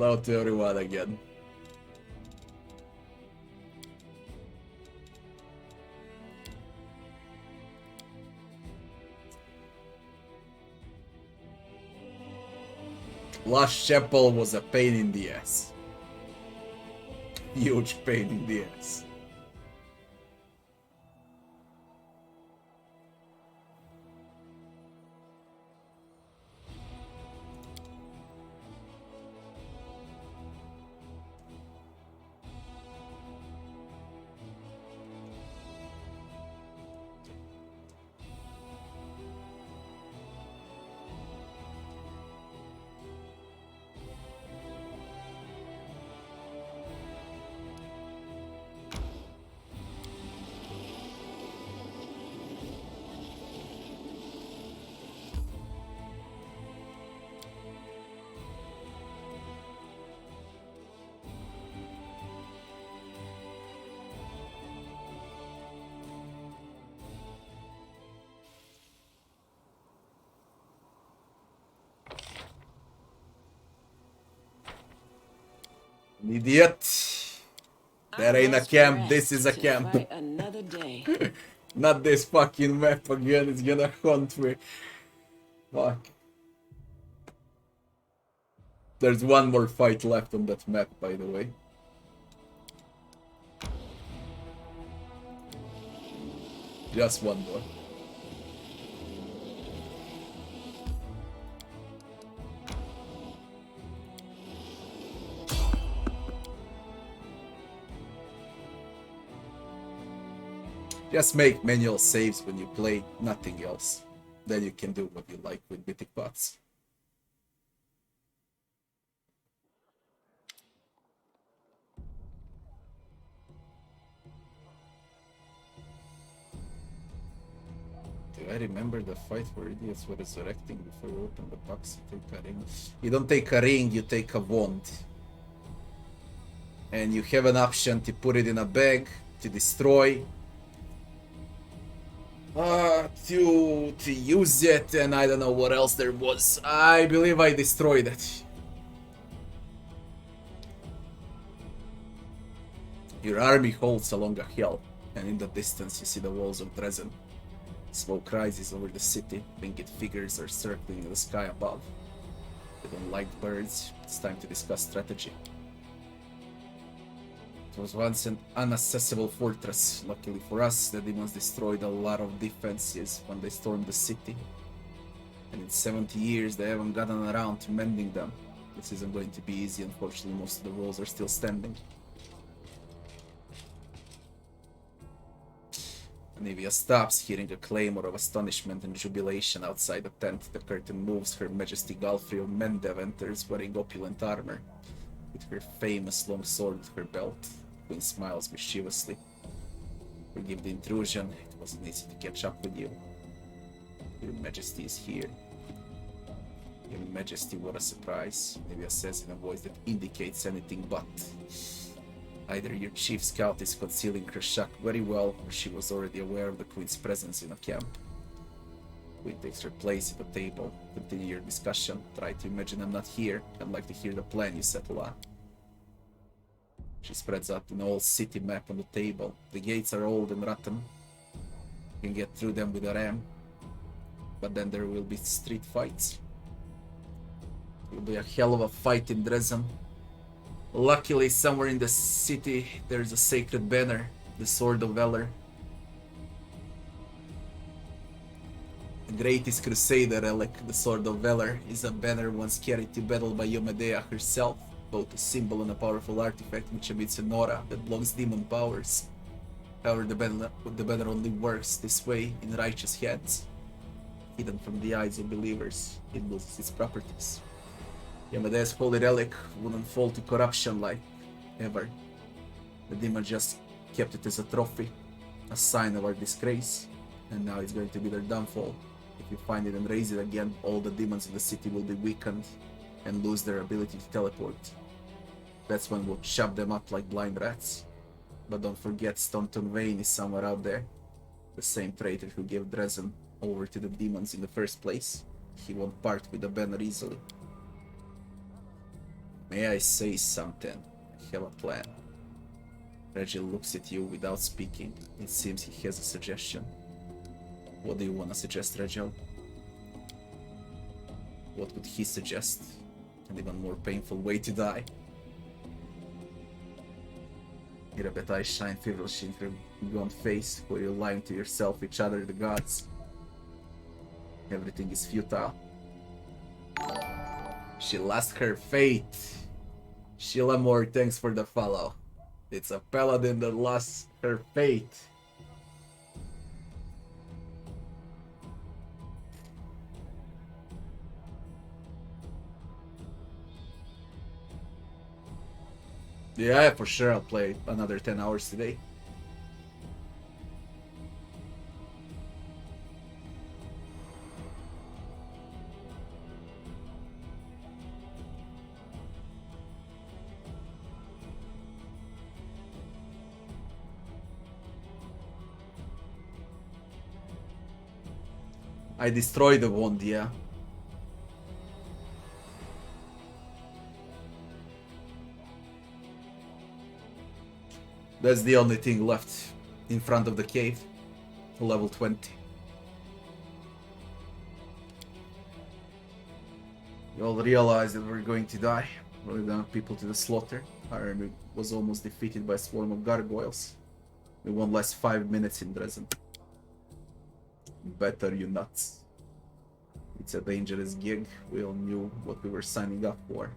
Hello to everyone again. Last chapel was a pain in the ass. Huge pain in the ass. An idiot. That ain't a camp, this is a camp. Another day. Not this fucking map again, it's gonna haunt me. Fuck. There's one more fight left on that map, by the way. Just one more. Just make manual saves when you play, nothing else. Then you can do what you like with Mythic Bots. Do I remember the fight where idiots were resurrecting before you open the box? You take a ring. You don't take a ring, you take a wand. And you have an option to put it in a bag, to destroy, to use it, and I don't know what else there was. I believe I destroyed it. Your army holds along a hill, and in the distance you see the walls of Dresden. Smoke rises over the city, winged figures are circling in the sky above. They don't like birds, it's time to discuss strategy. It was once an inaccessible fortress. Luckily for us, the demons destroyed a lot of defenses when they stormed the city. And in 70 years, they haven't gotten around to mending them. This isn't going to be easy, unfortunately, most of the walls are still standing. Anivia stops, hearing a clamor of astonishment and jubilation outside the tent. The curtain moves, Her Majesty Galfrey of Mendev enters, wearing opulent armor, with her famous long sword at her belt. Queen smiles mischievously. Forgive the intrusion, it wasn't easy to catch up with you. Your Majesty is here. Your Majesty, what a surprise, Nivea says in a voice that indicates anything but. Either your chief scout is concealing her shock very well, or she was already aware of the Queen's presence in a camp. Queen takes her place at the table. Continue your discussion. Try to imagine I'm not here. I'd like to hear the plan you settle on. She spreads out an old city map on the table. The gates are old and rotten. You can get through them with a ram. But then there will be street fights. It will be a hell of a fight in Dresden. Luckily, somewhere in the city, there's a sacred banner, the Sword of Valor. The greatest crusader relic, the Sword of Valor, is a banner once carried to battle by Yomedea herself, both a symbol and a powerful artifact which emits an aura that blocks demon powers. However, the banner only works this way in righteous hands. Hidden from the eyes of believers, it loses its properties. Yomedea's holy relic wouldn't fall to corruption like ever. The demon just kept it as a trophy, a sign of our disgrace, and now it's going to be their downfall. If you find it and raise it again, all the demons in the city will be weakened and lose their ability to teleport. That's when we'll chop them up like blind rats. But don't forget, Staunton Vane is somewhere out there. The same traitor who gave Dresden over to the demons in the first place. He won't part with the banner easily. May I say something? I have a plan. Reggie looks at you without speaking. It seems he has a suggestion. What do you want to suggest, Reggie? What would he suggest? An even more painful way to die. Irabet's eyes shine feverishly in her gaunt face, where you're lying to yourself, each other, the gods. Everything is futile. She lost her fate. Sheila Moore, thanks for the follow. It's a paladin that lost her fate. Yeah, for sure I'll play another 10 hours today. I destroyed the wand, yeah. That's the only thing left in front of the cave. Level 20. You all realize that we're going to die. We're down people to the slaughter. Our army was almost defeated by a swarm of gargoyles. We won't last 5 minutes in Dresden. Better you nuts. It's a dangerous gig. We all knew what we were signing up for.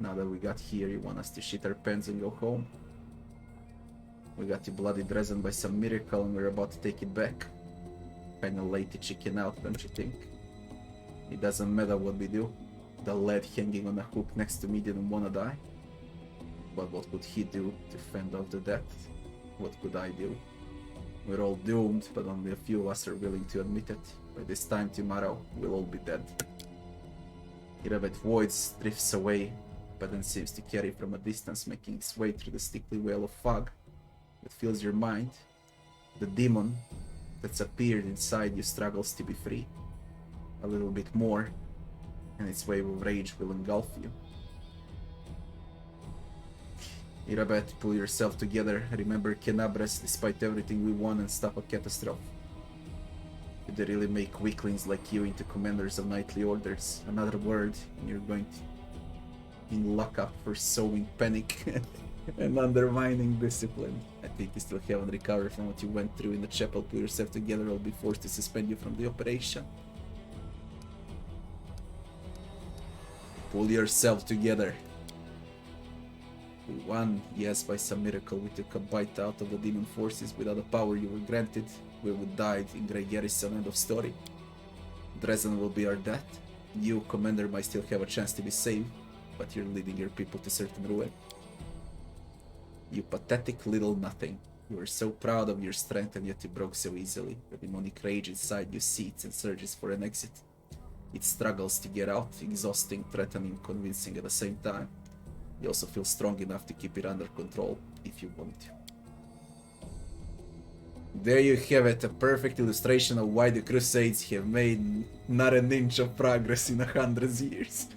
Now that we got here, you want us to shit our pants and go home? We got to bloody Dresden by some miracle and we're about to take it back. Kinda late to chicken out, don't you think? It doesn't matter what we do. The lad hanging on a hook next to me didn't wanna die. But what could he do to fend off the death? What could I do? We're all doomed, but only a few of us are willing to admit it. By this time tomorrow, we'll all be dead. Irabet voids drifts away, but then seems to carry from a distance, making its way through the sticky veil of fog that fills your mind. The demon that's appeared inside you struggles to be free. A little bit more, and its wave of rage will engulf you. Irabet, pull yourself together. Remember Kenabres, despite everything we won, and stop a catastrophe. Did they really make weaklings like you into commanders of knightly orders? Another word, and you're going to in lockup for sowing panic and undermining discipline. I think you still haven't recovered from what you went through in the chapel. Pull yourself together, or I'll be forced to suspend you from the operation. Pull yourself together. We won, yes, by some miracle. We took a bite out of the demon forces. Without the power you were granted, we would die in Grey Garrison. End of story. Dresden will be our death. You, Commander, might still have a chance to be saved, but you're leading your people to certain ruin. You pathetic little nothing. You were so proud of your strength, and yet you broke so easily. The demonic rage inside you seethes and surges for an exit. It struggles to get out, exhausting, threatening, convincing at the same time. You also feel strong enough to keep it under control, if you want to. There you have it, a perfect illustration of why the Crusades have made not an inch of progress in 100 years.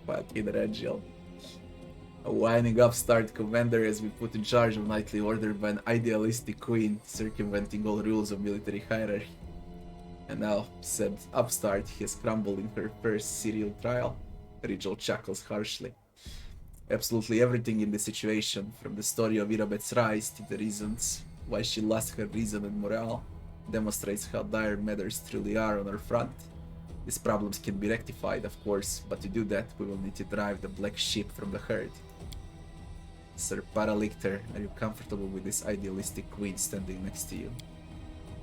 Fucking Regiel. A whining upstart commander has been put in charge of knightly order by an idealistic queen, circumventing all rules of military hierarchy. And now, said upstart has crumbled in her first serial trial. Rigel chuckles harshly. Absolutely everything in the situation, from the story of Irabet's rise to the reasons why she lost her reason and morale, demonstrates how dire matters truly are on her front. These problems can be rectified, of course, but to do that we will need to drive the black sheep from the herd. Sir Paralictor, are you comfortable with this idealistic queen standing next to you?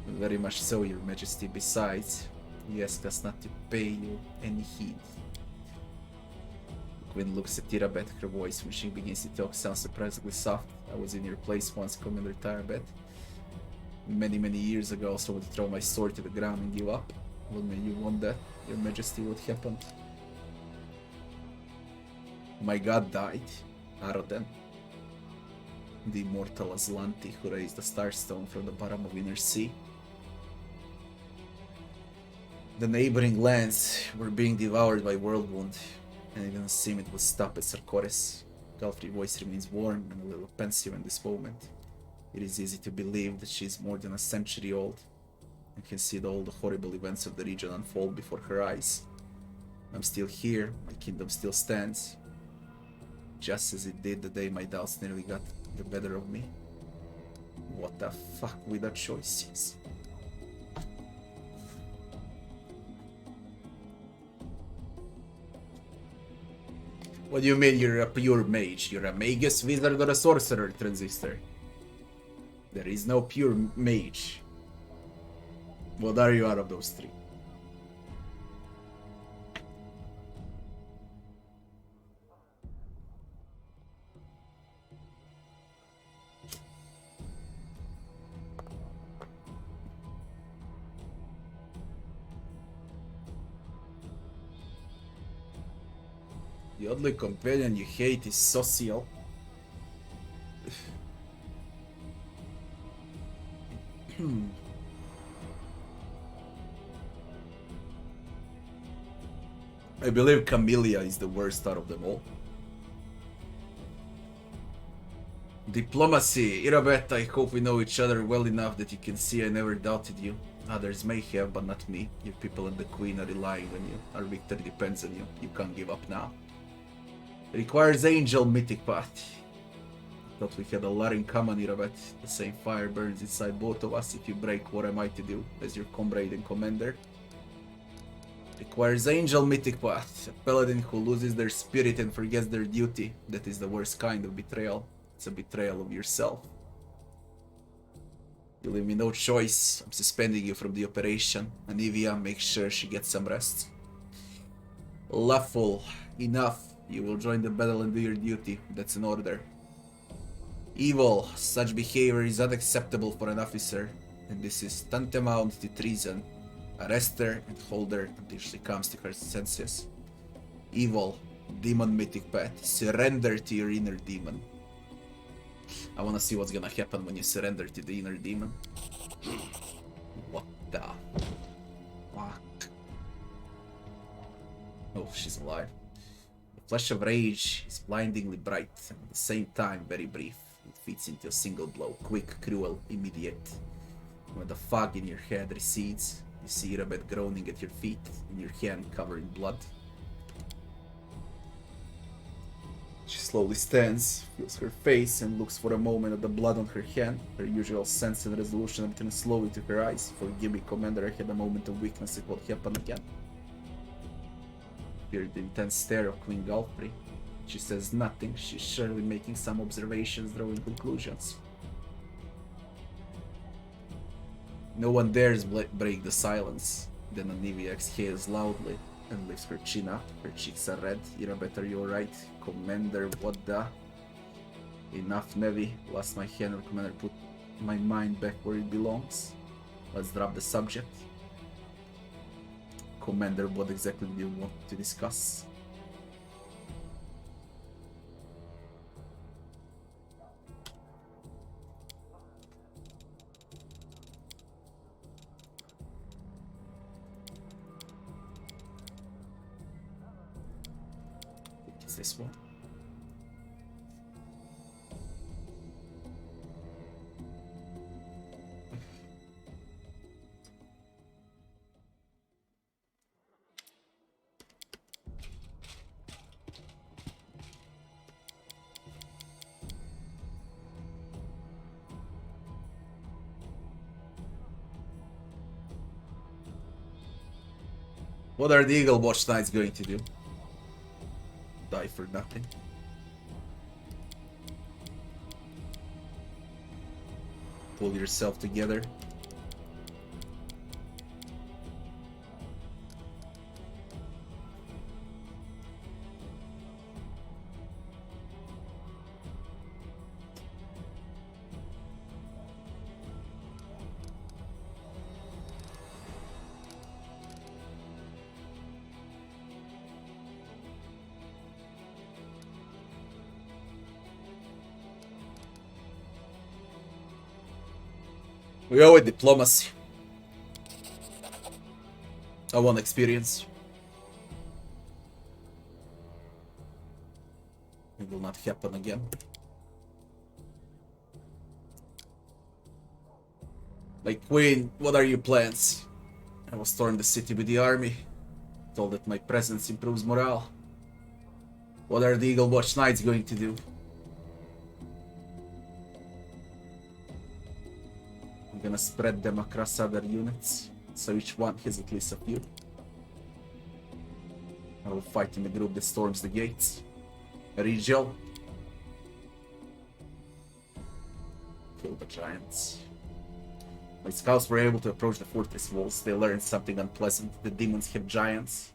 Very much so, your majesty. Besides, you asked us not to pay you any heed. Queen looks at Irabet, her voice when she begins to talk sounds surprisingly soft. I was in your place once, Commander Irabet. Many years ago, so I would throw my sword to the ground and give up. Well, may you want that, your majesty, what happened? My god died, Aroden. The immortal Aslanti who raised the Starstone from the bottom of Inner Sea. The neighboring lands were being devoured by Worldwound. And it doesn't seem it will stop at Sarkoris. Galfrey's voice remains warm and a little pensive in this moment. It is easy to believe that she is more than a century old and can see all the horrible events of the region unfold before her eyes. I'm still here, my kingdom still stands, just as it did the day my doubts nearly got the better of me. What the fuck with that choices? What do you mean you're a pure mage? You're a magus, wizard, or a sorcerer, Transistor? There is no pure mage. What are you out of those three? The only companion you hate is social. I believe Camellia is the worst out of them all. Diplomacy. Irabet, I hope we know each other well enough that you can see I never doubted you. Others may have, but not me. Your people and the Queen are relying on you. Our victory depends on you. You can't give up now. It requires Angel Mythic Path. Thought we had a lot in common, Irabet. The same fire burns inside both of us. If you break, what am I to do as your comrade and commander? Requires Angel Mythic Path. A paladin who loses their spirit and forgets their duty. That is the worst kind of betrayal. It's a betrayal of yourself. You leave me no choice. I'm suspending you from the operation. Anivia, make sure she gets some rest. Lawful. Enough. You will join the battle and do your duty. That's an order. Evil. Such behavior is unacceptable for an officer, and this is tantamount to treason. Arrest her and hold her until she comes to her senses. Evil. Demon Mythic Path. Surrender to your inner demon. I wanna see what's gonna happen when you surrender to the inner demon. What the fuck? Oh, she's alive. The flash of rage is blindingly bright and at the same time very brief. It fits into a single blow, quick, cruel, immediate. When the fog in your head recedes, you see Irabet groaning at your feet and your hand covered in blood. She slowly stands, feels her face, and looks for a moment at the blood on her hand. Her usual sense and resolution returns slowly to her eyes. Forgive me, Commander, I had a moment of weakness. It will happen again. Hear the intense stare of Queen Galfrey. She says nothing. She's surely making some observations, drawing conclusions. No one dares break the silence. Then Anivia exhales loudly and lifts her chin up. Her cheeks are red. Irabet, are you alright? Commander, what the? Enough, Nevi. Lost my hand, or Commander, put my mind back where it belongs. Let's drop the subject. Commander, what exactly do you want to discuss? Is this one? What are the Eagle Watch Knights going to do? Die for nothing? Pull yourself together. We owe it diplomacy. I want experience. It will not happen again. Like, Queen, what are your plans? I will storm the city with the army. Told that my presence improves morale. What are the Eagle Watch Knights going to do? I'm gonna spread them across other units, so each one has at least a few. I will fight in a group that storms the gates. Rigel. Kill the giants. My scouts were able to approach the fortress walls. They learned something unpleasant. The demons have giants.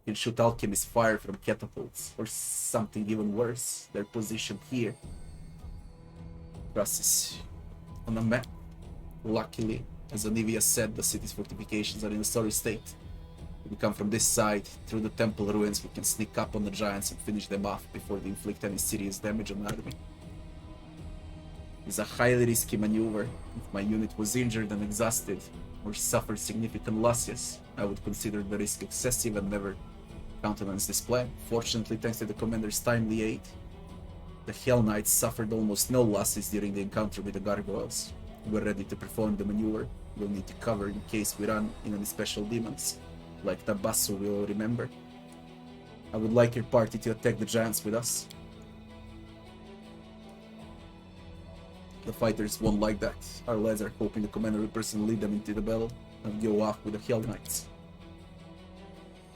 You can shoot alchemist fire from catapults, or something even worse. They're positioned here. Process on a map. Luckily, as Olivia said, the city's fortifications are in a sorry state. If we come from this side, through the temple ruins, we can sneak up on the giants and finish them off before they inflict any serious damage on the army. It's a highly risky maneuver. If my unit was injured and exhausted, or suffered significant losses, I would consider the risk excessive and never countenance this plan. Fortunately, thanks to the commander's timely aid, the Hell Knights suffered almost no losses during the encounter with the gargoyles. We're ready to perform the maneuver. We'll need to cover in case we run into any special demons, like Tabasso will remember. I would like your party to attack the giants with us. The fighters won't like that. Our lads are hoping the commander will personally lead them into the battle and go off with the Hell Knights.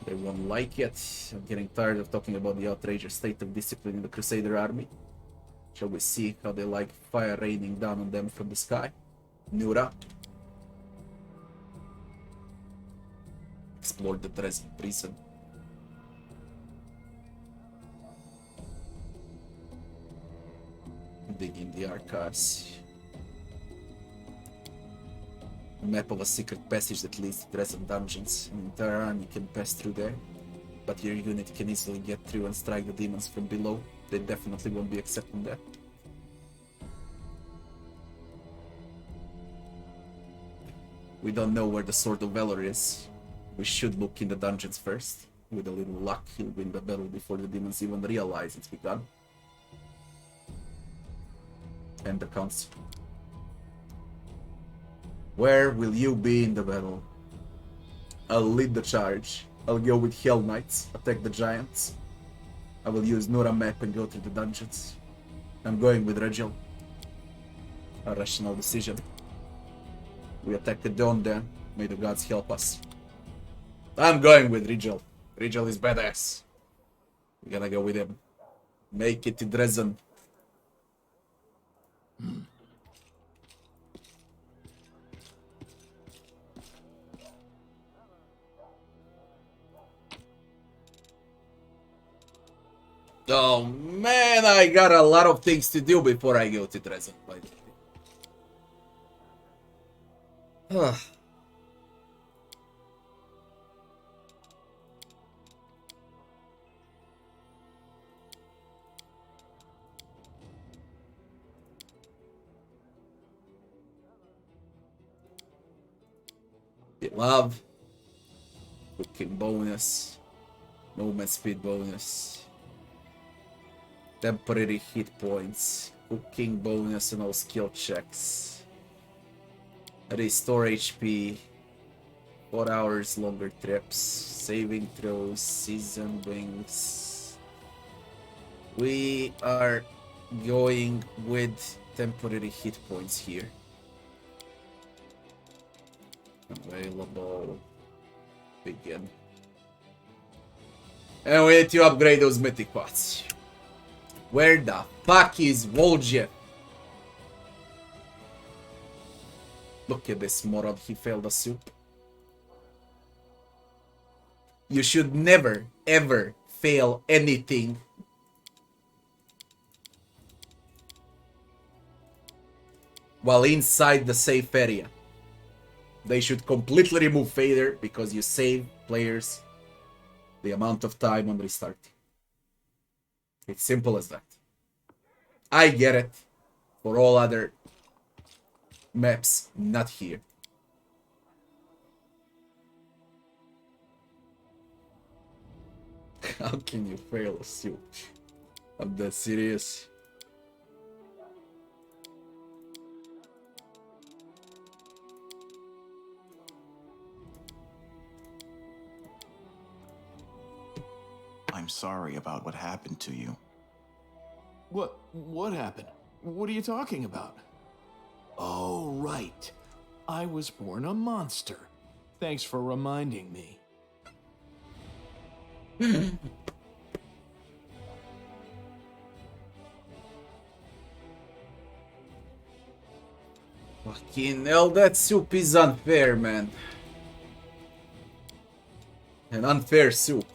They won't like it. I'm getting tired of talking about the outrageous state of discipline in the Crusader army. Shall we see how they like fire raining down on them from the sky? Nura. Explore the Dresden prison. Dig in the archives. A map of a secret passage that leads to Dresden dungeons. An entire army can pass through there, but your unit can easily get through and strike the demons from below. They definitely won't be accepting that. We don't know where the Sword of Valor is. We should look in the dungeons first. With a little luck, he'll win the battle before the demons even realize it's begun. And the council. Where will you be in the battle? I'll lead the charge. I'll go with Hell Knights, attack the giants. I will use Nura map and go through the dungeons. I'm going with Regil. A rational decision. We attack the dawn then. May the gods help us. I'm going with Regil. Regil is badass. We're gonna go with him. Make it to Dresden. Oh man, I got a lot of things to do before I go to Dresden, by the way. Love. Cooking bonus. Movement speed bonus. Temporary hit points. Cooking bonus and all skill checks. Restore HP. 4 hours longer trips. Saving throws. Season wings. We are going with temporary hit points here. Available. Begin. And we need to upgrade those mythic pots. Where the fuck is Voljev? Look at this moron, he failed a soup. You should never, ever fail anything. While inside the safe area. They should completely remove failure because you save players the amount of time on restarting. It's simple as that. I get it. For all other maps, not here. How can you fail a suit? I'm that serious. I'm sorry about what happened to you. What happened? What are you talking about? Oh, right. I was born a monster. Thanks for reminding me. Fucking hell, that soup is unfair, man. An unfair soup.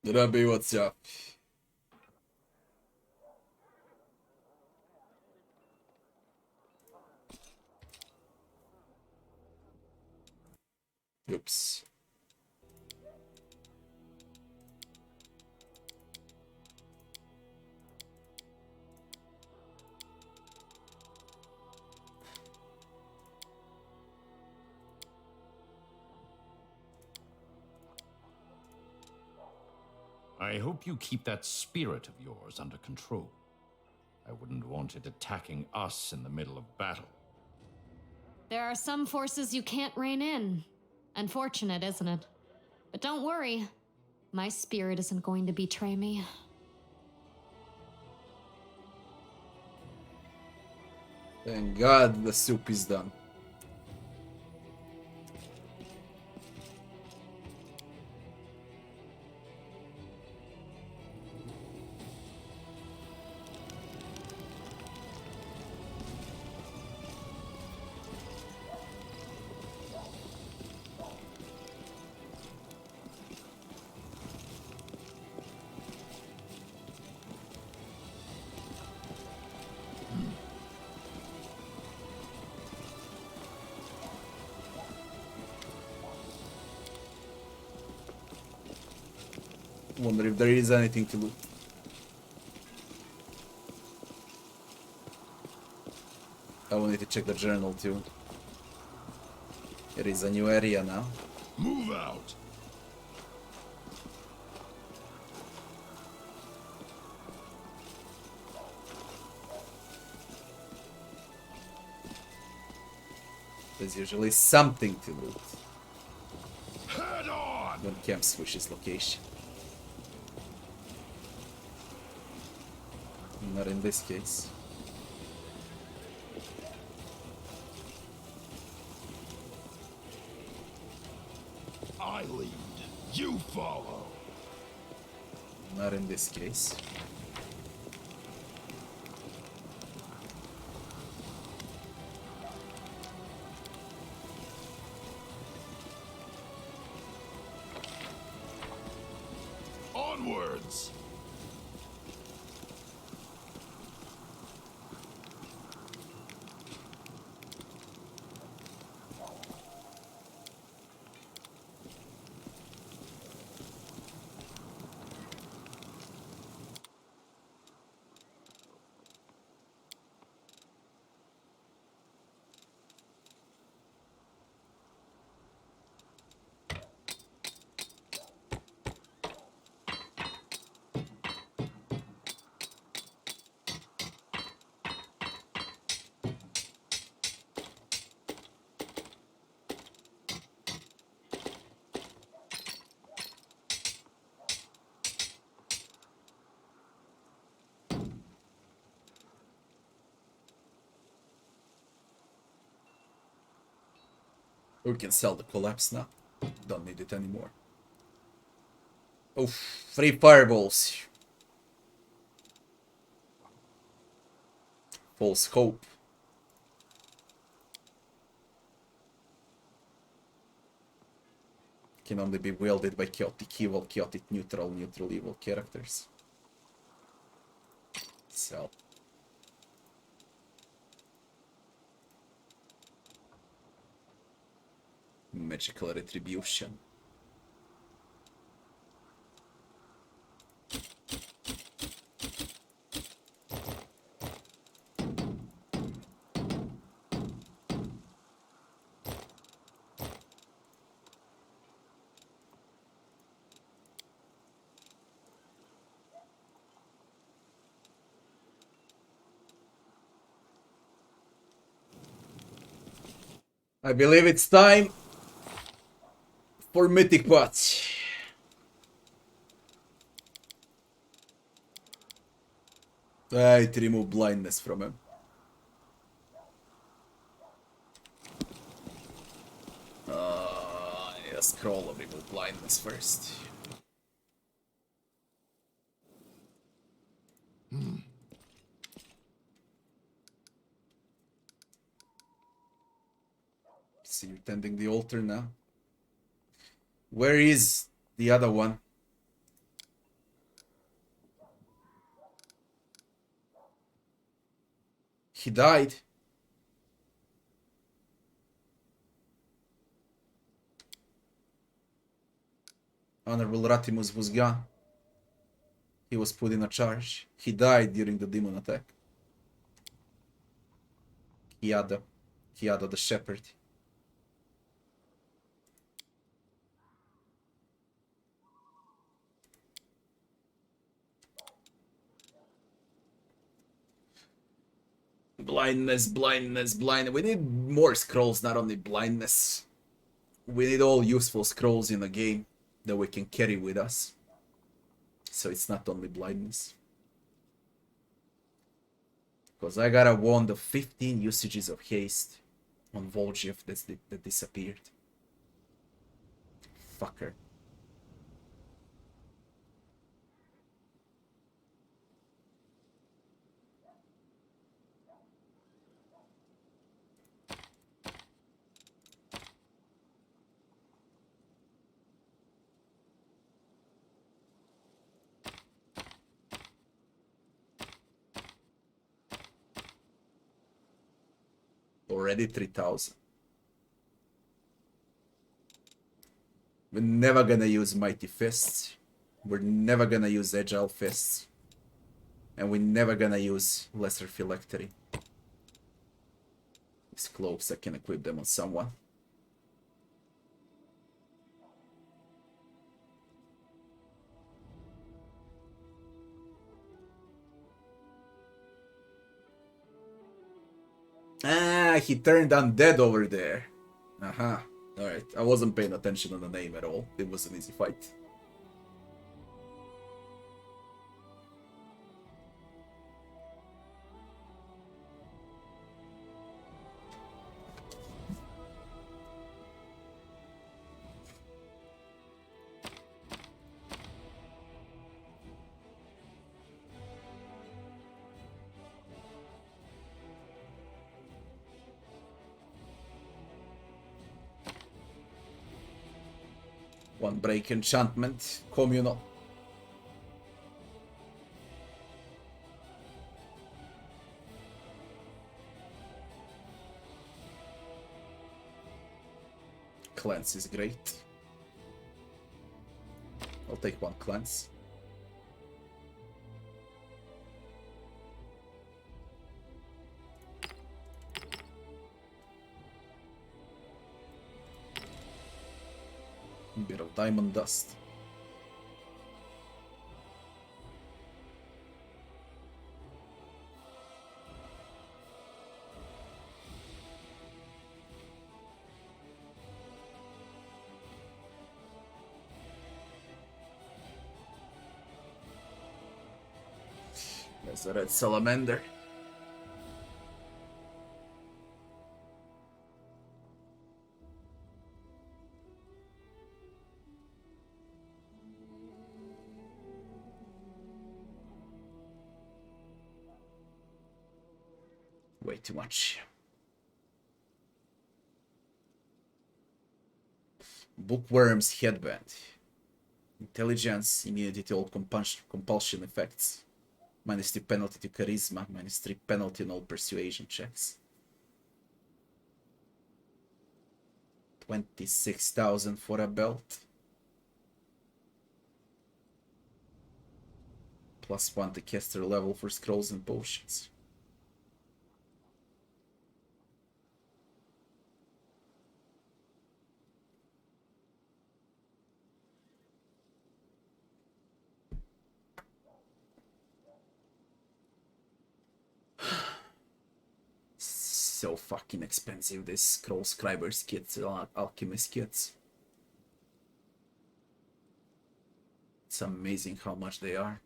Rabbi, what's up? Oops. I hope you keep that spirit of yours under control. I wouldn't want it attacking us in the middle of battle. There are some forces you can't rein in. Unfortunate, isn't it? But don't worry. My spirit isn't going to betray me. Thank God the soup is done. Wonder if there is anything to loot. I will need to check the journal too. It is a new area now. Move out! There's usually something to loot. Head on! When camp switches location. Not in this case. I lead. You follow. Not in this case. Onwards! We can sell the collapse now. Don't need it anymore. Oh, 3 fireballs. Full scope. Can only be wielded by chaotic evil, chaotic neutral, neutral evil characters. Sell. Magical retribution. I believe it's time for Mythic Weapons. I need to remove blindness from him. I need a scroll of remove blindness first. See you tending the altar now. Where is the other one? He died. Honorable Ratimus was gone. He was put in a charge. He died during the demon attack. Kiada the shepherd. Blindness. We need more scrolls, not only blindness. We need all useful scrolls in the game that we can carry with us. So it's not only blindness. Because I got a wand of 15 usages of haste on Voljev that disappeared. Fucker. Already 3,000. We're never gonna use Mighty Fists. We're never gonna use Agile Fists. And we're never gonna use Lesser Phylactery. These cloaks, I can equip them on someone. Ah, he turned undead over there. Aha. Alright, I wasn't paying attention on the name at all. It was an easy fight. One break enchantment, communal. Cleanse is great. I'll take one cleanse. Bit of diamond dust. There's a red salamander. Way too much. Bookworm's headband. Intelligence, immunity to all compulsion effects. -3 penalty to charisma, -3 penalty on all persuasion checks. 26,000 for a belt. +1 to caster level for scrolls and potions. so fucking expensive, this Scroll Scribers kits, Alchemist kits. It's amazing how much they are.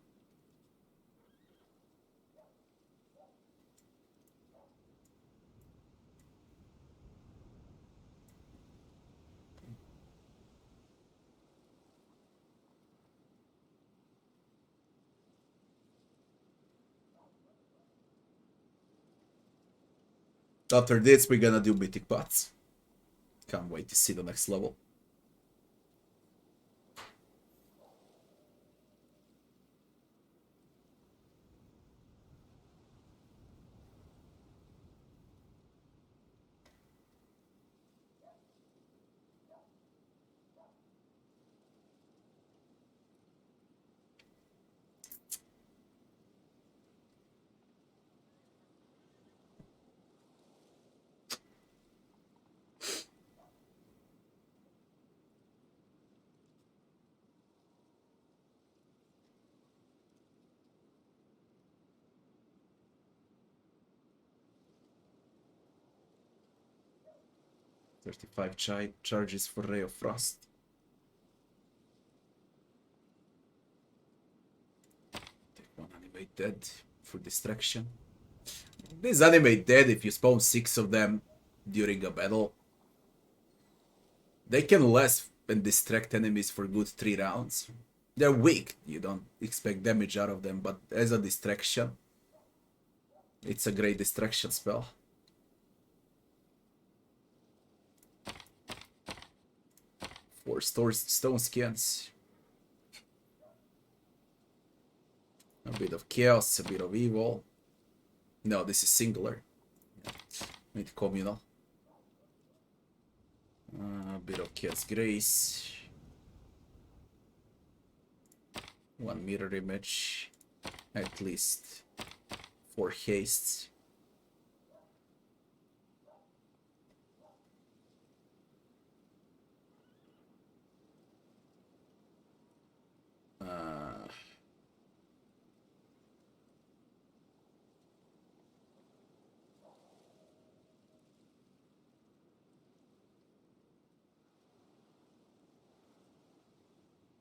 After this, we're gonna do Mythic Pots. Can't wait to see the next level. Charges for Ray of Frost. Take one animate dead for distraction. This animate dead, if you spawn 6 of them during a battle, they can last and distract enemies for good 3 rounds. They're weak, you don't expect damage out of them, but as a distraction, it's a great distraction spell. Four stone skins. A bit of chaos, a bit of evil. No, this is singular. With communal. A bit of chaos grace. One mirror image. At least 4 hastes.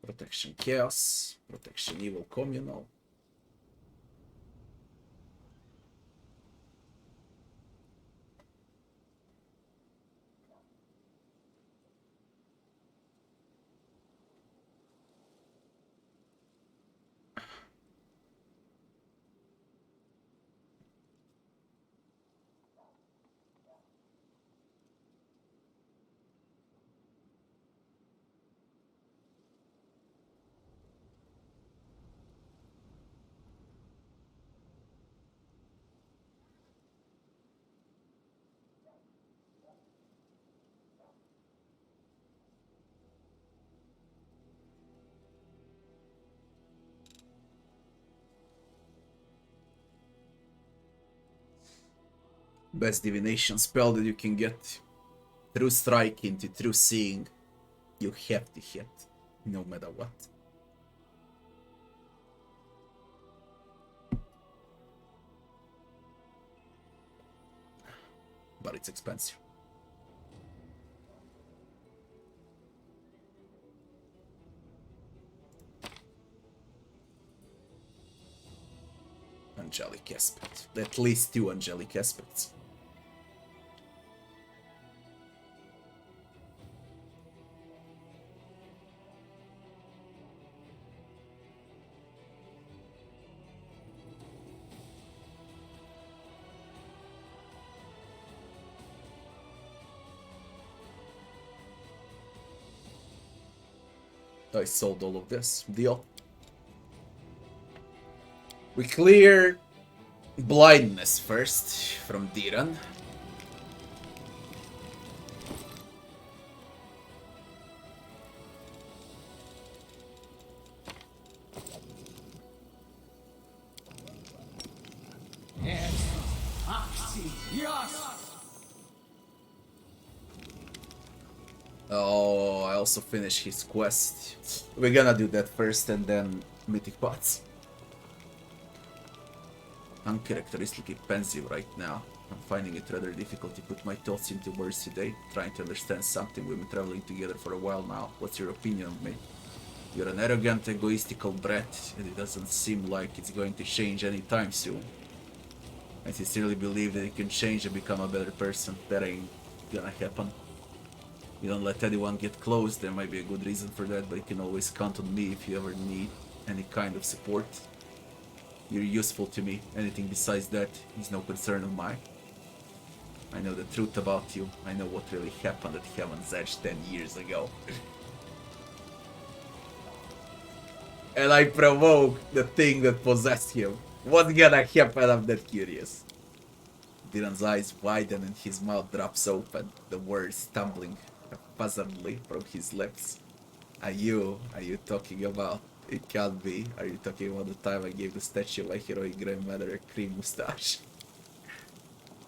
Protection Chaos, Protection Evil Communal. Best divination spell that you can get. Through strike into true seeing. You have to hit, no matter what. But it's expensive. Angelic aspect. At least 2 angelic aspects. I sold all of this. Deal. We clear blindness first from Diran. Oh, I also finished his quest. We're gonna do that first and then Mythic Pots. Uncharacteristically pensive right now. I'm finding it rather difficult to put my thoughts into words today, trying to understand something. We've been traveling together for a while now. What's your opinion of me? You're an arrogant, egoistical brat, and it doesn't seem like it's going to change anytime soon. I sincerely believe that you can change and become a better person. That ain't gonna happen. You don't let anyone get close, there might be a good reason for that, but you can always count on me if you ever need any kind of support. You're useful to me. Anything besides that is no concern of mine. I know the truth about you. I know what really happened at Heaven's Edge 10 years ago. And I provoke the thing that possessed him. What's gonna happen? I'm that curious. Dylan's eyes widen and his mouth drops open, the words tumbling haphazardly from his lips. Are you talking about? It can't be. Are you talking about the time I gave the statue of my heroic grandmother a cream mustache?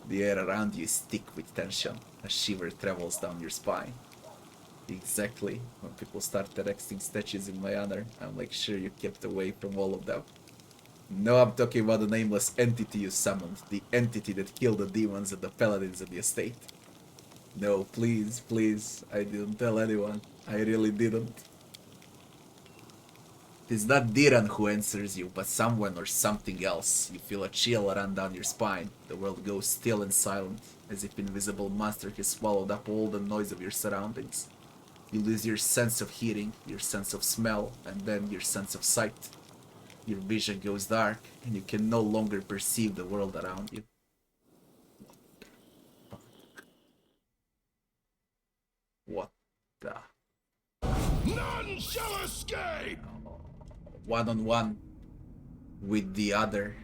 The air around you is thick with tension. A shiver travels down your spine. Exactly. When people start erecting statues in my honor, I'm like, sure you kept away from all of them. No, I'm talking about the nameless entity you summoned. The entity that killed the demons and the paladins of the estate. No, please, please. I didn't tell anyone. I really didn't. It's not Diran who answers you, but someone or something else. You feel a chill run down your spine. The world goes still and silent, as if invisible monster has swallowed up all the noise of your surroundings. You lose your sense of hearing, your sense of smell, and then your sense of sight. Your vision goes dark, and you can no longer perceive the world around you. What the? None shall escape! One-on-one with the other.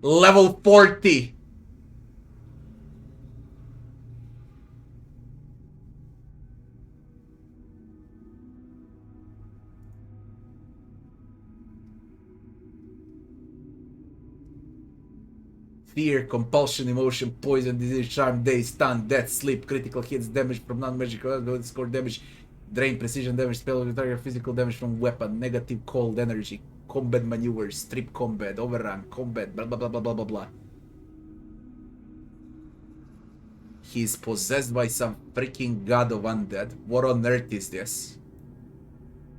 Level 40! Fear, compulsion, emotion, poison, disease, charm, daze, stun, death, sleep, critical hits, damage from non-magical abilities, score damage, drain, precision damage, spell, target, physical damage from weapon, negative cold energy, combat maneuvers, strip combat, overrun, combat, blah blah blah blah blah blah blah. He's possessed by some freaking god of undead. What on earth is this?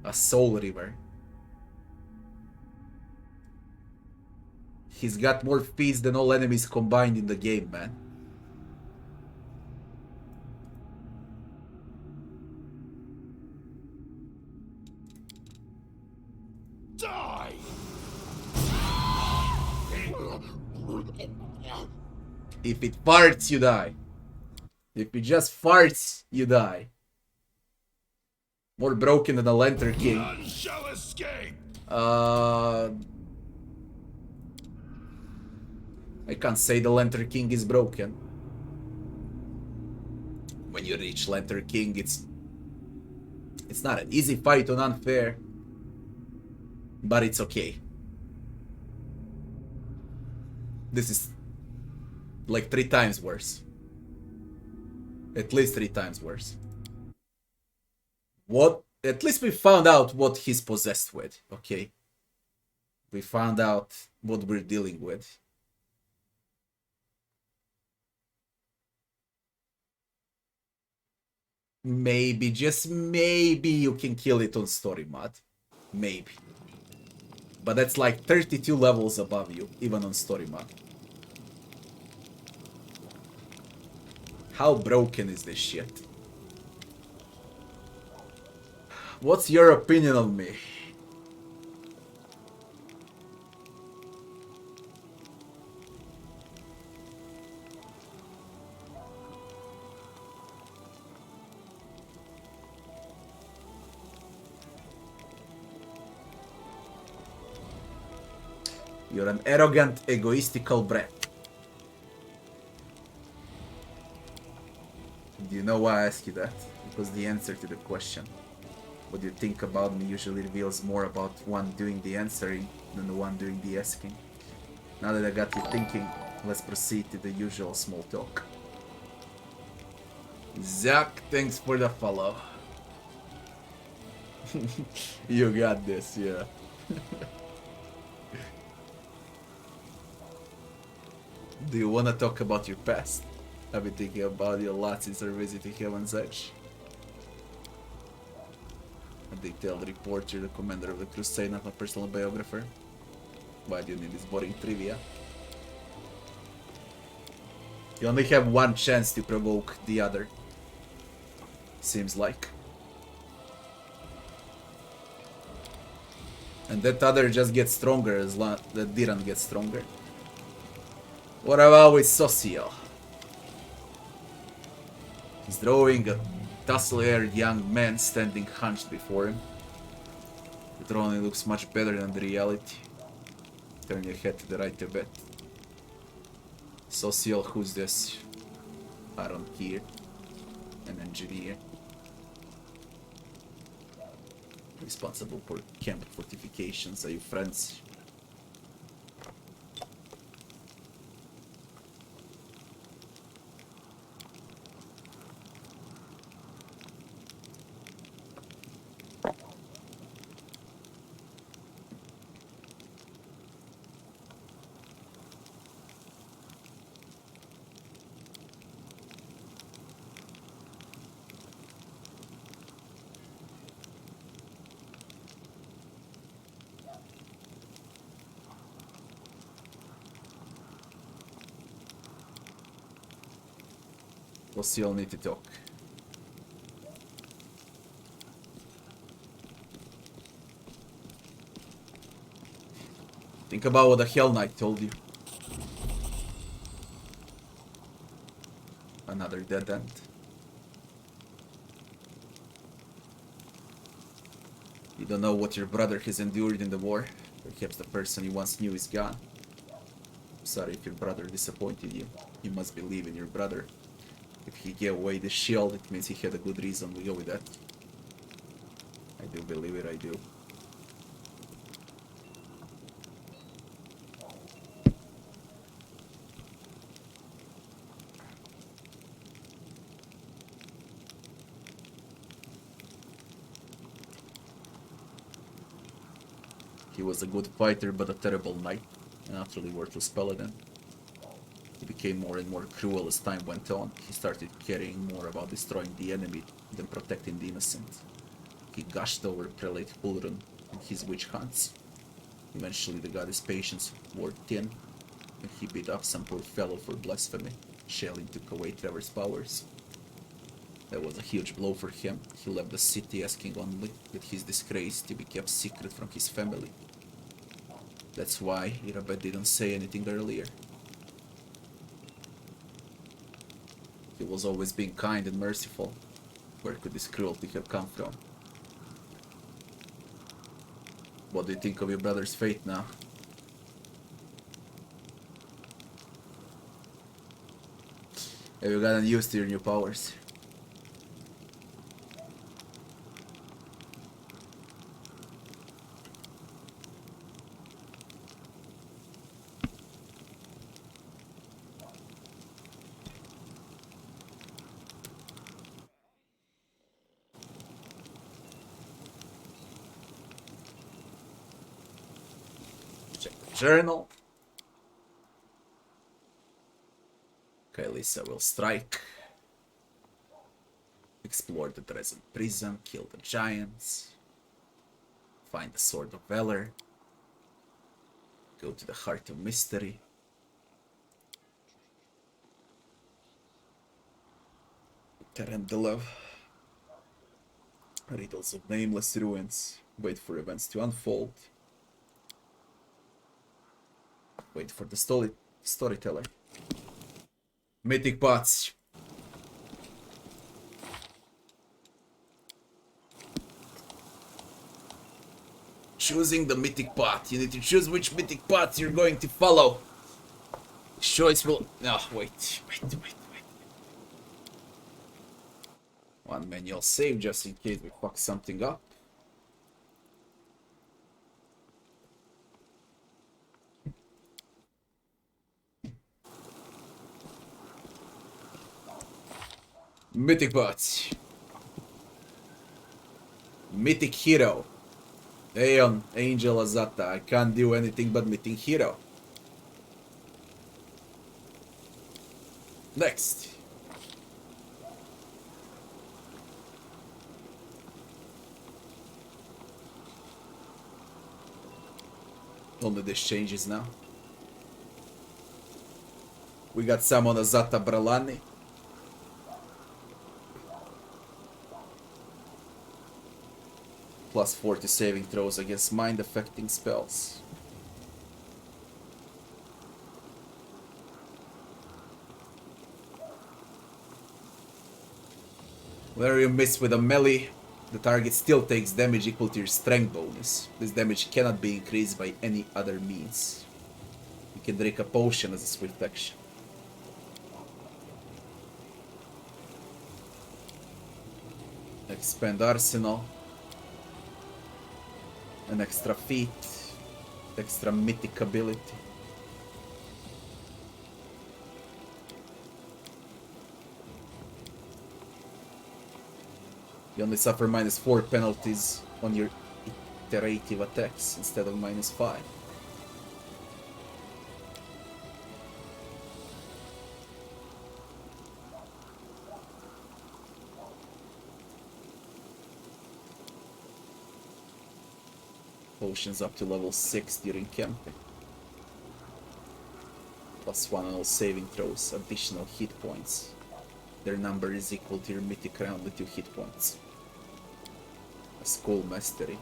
A soul river. He's got more feats than all enemies combined in the game, man. Die! If it farts, you die. If it just farts, you die. More broken than a Lantern King. None shall escape! I can't say the Lantern King is broken. When you reach Lantern King, it's not an easy fight on unfair, but it's okay. This is like 3 times worse. At least 3 times worse. What? At least we found out what he's possessed with, okay? We found out what we're dealing with. Maybe, just maybe you can kill it on story mod. Maybe. But that's like 32 levels above you, even on story mod. How broken is this shit? What's your opinion on me? You're an arrogant, egoistical brat. Do you know why I ask you that? Because the answer to the question, what you think about me, usually reveals more about one doing the answering than the one doing the asking. Now that I got you thinking, let's proceed to the usual small talk. Zach, thanks for the follow. You got this, yeah. Do you wanna talk about your past? I've been thinking about you a lot since our visit to Heaven's Edge. A detailed report, you're the commander of the crusade, not my personal biographer. Why do you need this boring trivia? You only have one chance to provoke the other. Seems like. And that other just gets stronger as long that didn't get stronger. What about with Social? He's drawing a tassel-haired young man standing hunched before him. The drawing looks much better than the reality. Turn your head to the right a bit. Social, who's this? I don't care. An engineer. Responsible for camp fortifications. Are you friends? We'll still need to talk. Think about what the Hell Knight told you. Another dead end. You don't know what your brother has endured in the war. Perhaps the person you once knew is gone. I'm sorry if your brother disappointed you. You must believe in your brother. If he gave away the shield, it means he had a good reason. We go with that. I do believe it, I do. He was a good fighter, but a terrible knight. An utterly worthless paladin. He became more and more cruel as time went on. He started caring more about destroying the enemy than protecting the innocent. He gushed over Prelate Ulrun and his witch hunts. Eventually the goddess Patience wore thin, and he beat up some poor fellow for blasphemy. Shelling took away Trevor's powers. That was a huge blow for him. He left the city asking only that his disgrace to be kept secret from his family. That's why Irabet didn't say anything earlier. He was always being kind and merciful. Where could this cruelty have come from? What do you think of your brother's fate now? Have you gotten used to your new powers? Check the journal. Kaelissa will strike. Explore the Dresden prison, kill the giants. Find the Sword of Valor. Go to the Heart of Mystery. Terendelev. Riddles of nameless ruins. Wait for events to unfold. Wait for the storyteller. Mythic Pots. Choosing the mythic pot. You need to choose which mythic pot you're going to follow. Choice will... Oh, wait. One manual save just in case we fuck something up. Mythic pots. Mythic Hero. Aeon, Angel Azata. I can't do anything but Mythic Hero. Next. Only this changes now. We got Summon Azata Bralani. Plus 40 saving throws against mind affecting spells. Whenever you miss with a melee, the target still takes damage equal to your strength bonus. This damage cannot be increased by any other means. You can drink a potion as a swift action. Expand Arsenal. An extra feat. Extra mythic ability. You only suffer -4 penalties on your iterative attacks instead of -5. Potions up to level 6 during camping. +1 on all saving throws, additional hit points. Their number is equal to your mythic round with 2 hit points. A School Mastery.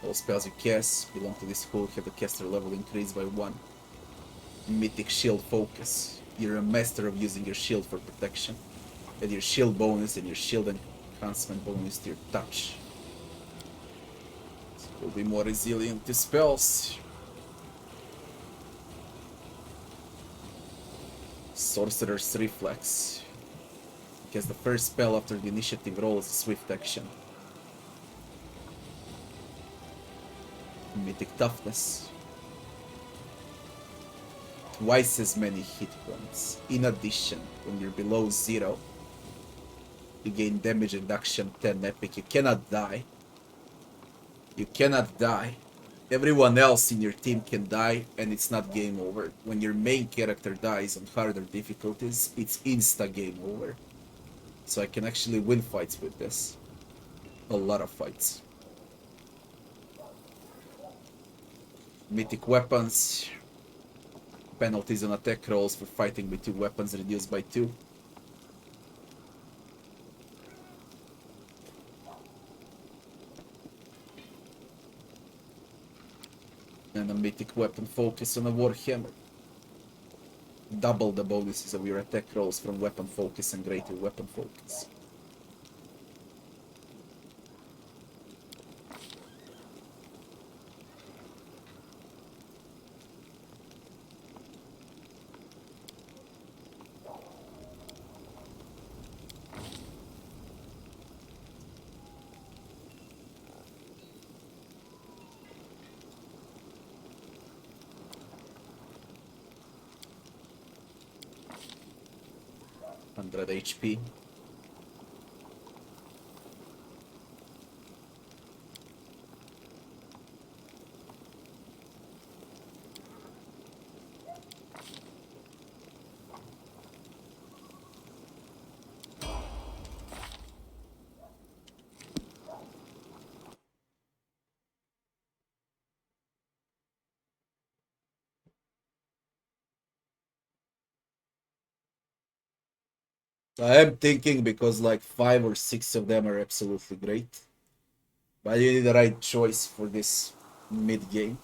All spells you cast belong to this school have the caster level increased by 1. Mythic Shield Focus. You're a master of using your shield for protection. Add your shield bonus and your shield enhancement bonus to your touch. So you'll be more resilient to spells. Sorcerer's Reflex. Cast the first spell after the initiative roll as a swift action. Mythic Toughness. Twice as many hit points. In addition, when you're below 0, you gain damage reduction 10 epic. You cannot die. You cannot die. Everyone else in your team can die and it's not game over. When your main character dies on harder difficulties, it's insta game over. So I can actually win fights with this. A lot of fights. Mythic Weapons. Penalties on attack rolls for fighting with 2 weapons reduced by 2. And a Mythic Weapon focus on a Warhammer. Double the bonuses of your attack rolls from Weapon Focus and Greater Weapon Focus. HP. I am thinking because like 5 or 6 of them are absolutely great. But you need the right choice for this mid game.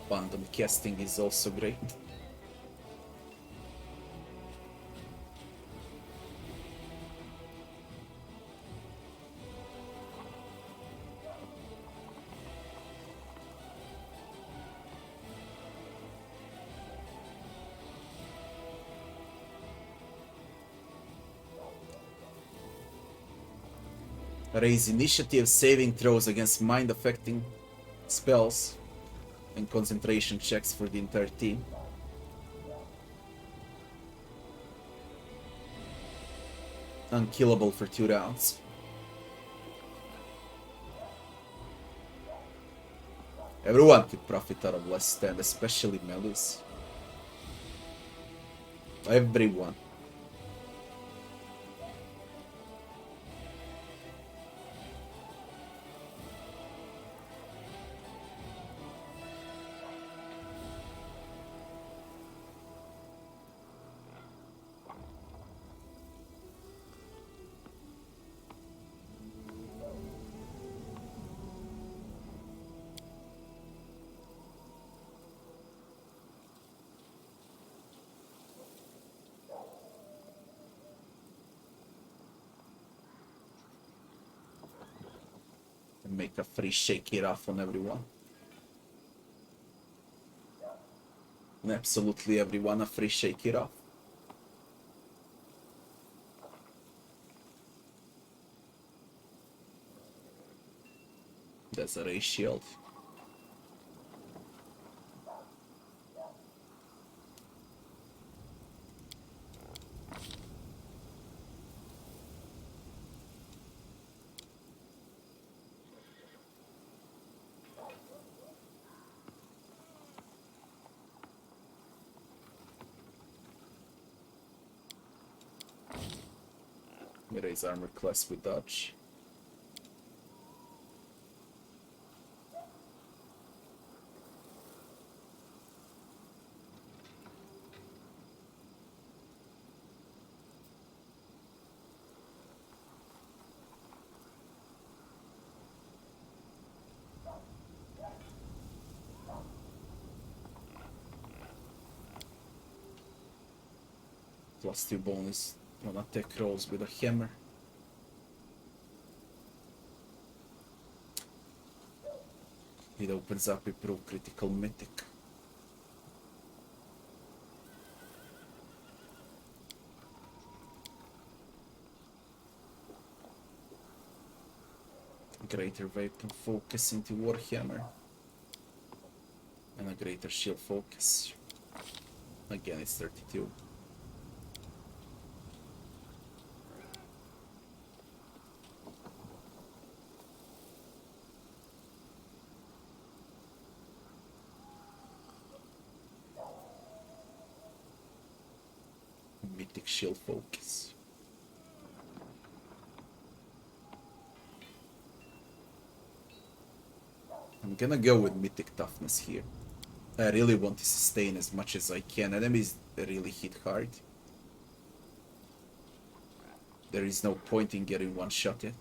Abandon casting is also great. Raise initiative saving throws against mind affecting spells and concentration checks for the entire team. Unkillable for 2 rounds. Everyone could profit out of less stand, especially melees. Everyone. Make a free shake it off on everyone. Absolutely everyone a free shake it off. That's a ray shield. Raise armor class with dodge. +2 bonus on attack rolls with a hammer. It opens up a pro critical mythic. Greater weapon focus into Warhammer. And a greater shield focus. Again, it's 32. Mythic shield focus. I'm gonna go with mythic toughness here. I really want to sustain as much as I can. Enemies really hit hard. There is no point in getting one shot yet.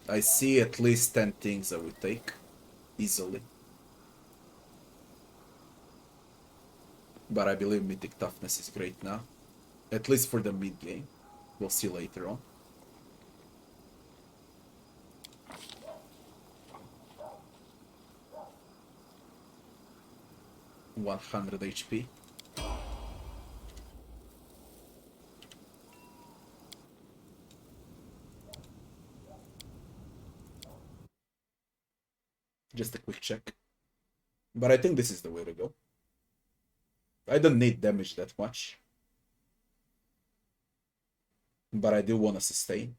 I see at least 10 things I would take easily. But I believe mythic toughness is great now. At least for the mid game. We'll see later on. $100 HP. Just a quick check. But I think this is the way to go. I don't need damage that much. But I do want to sustain.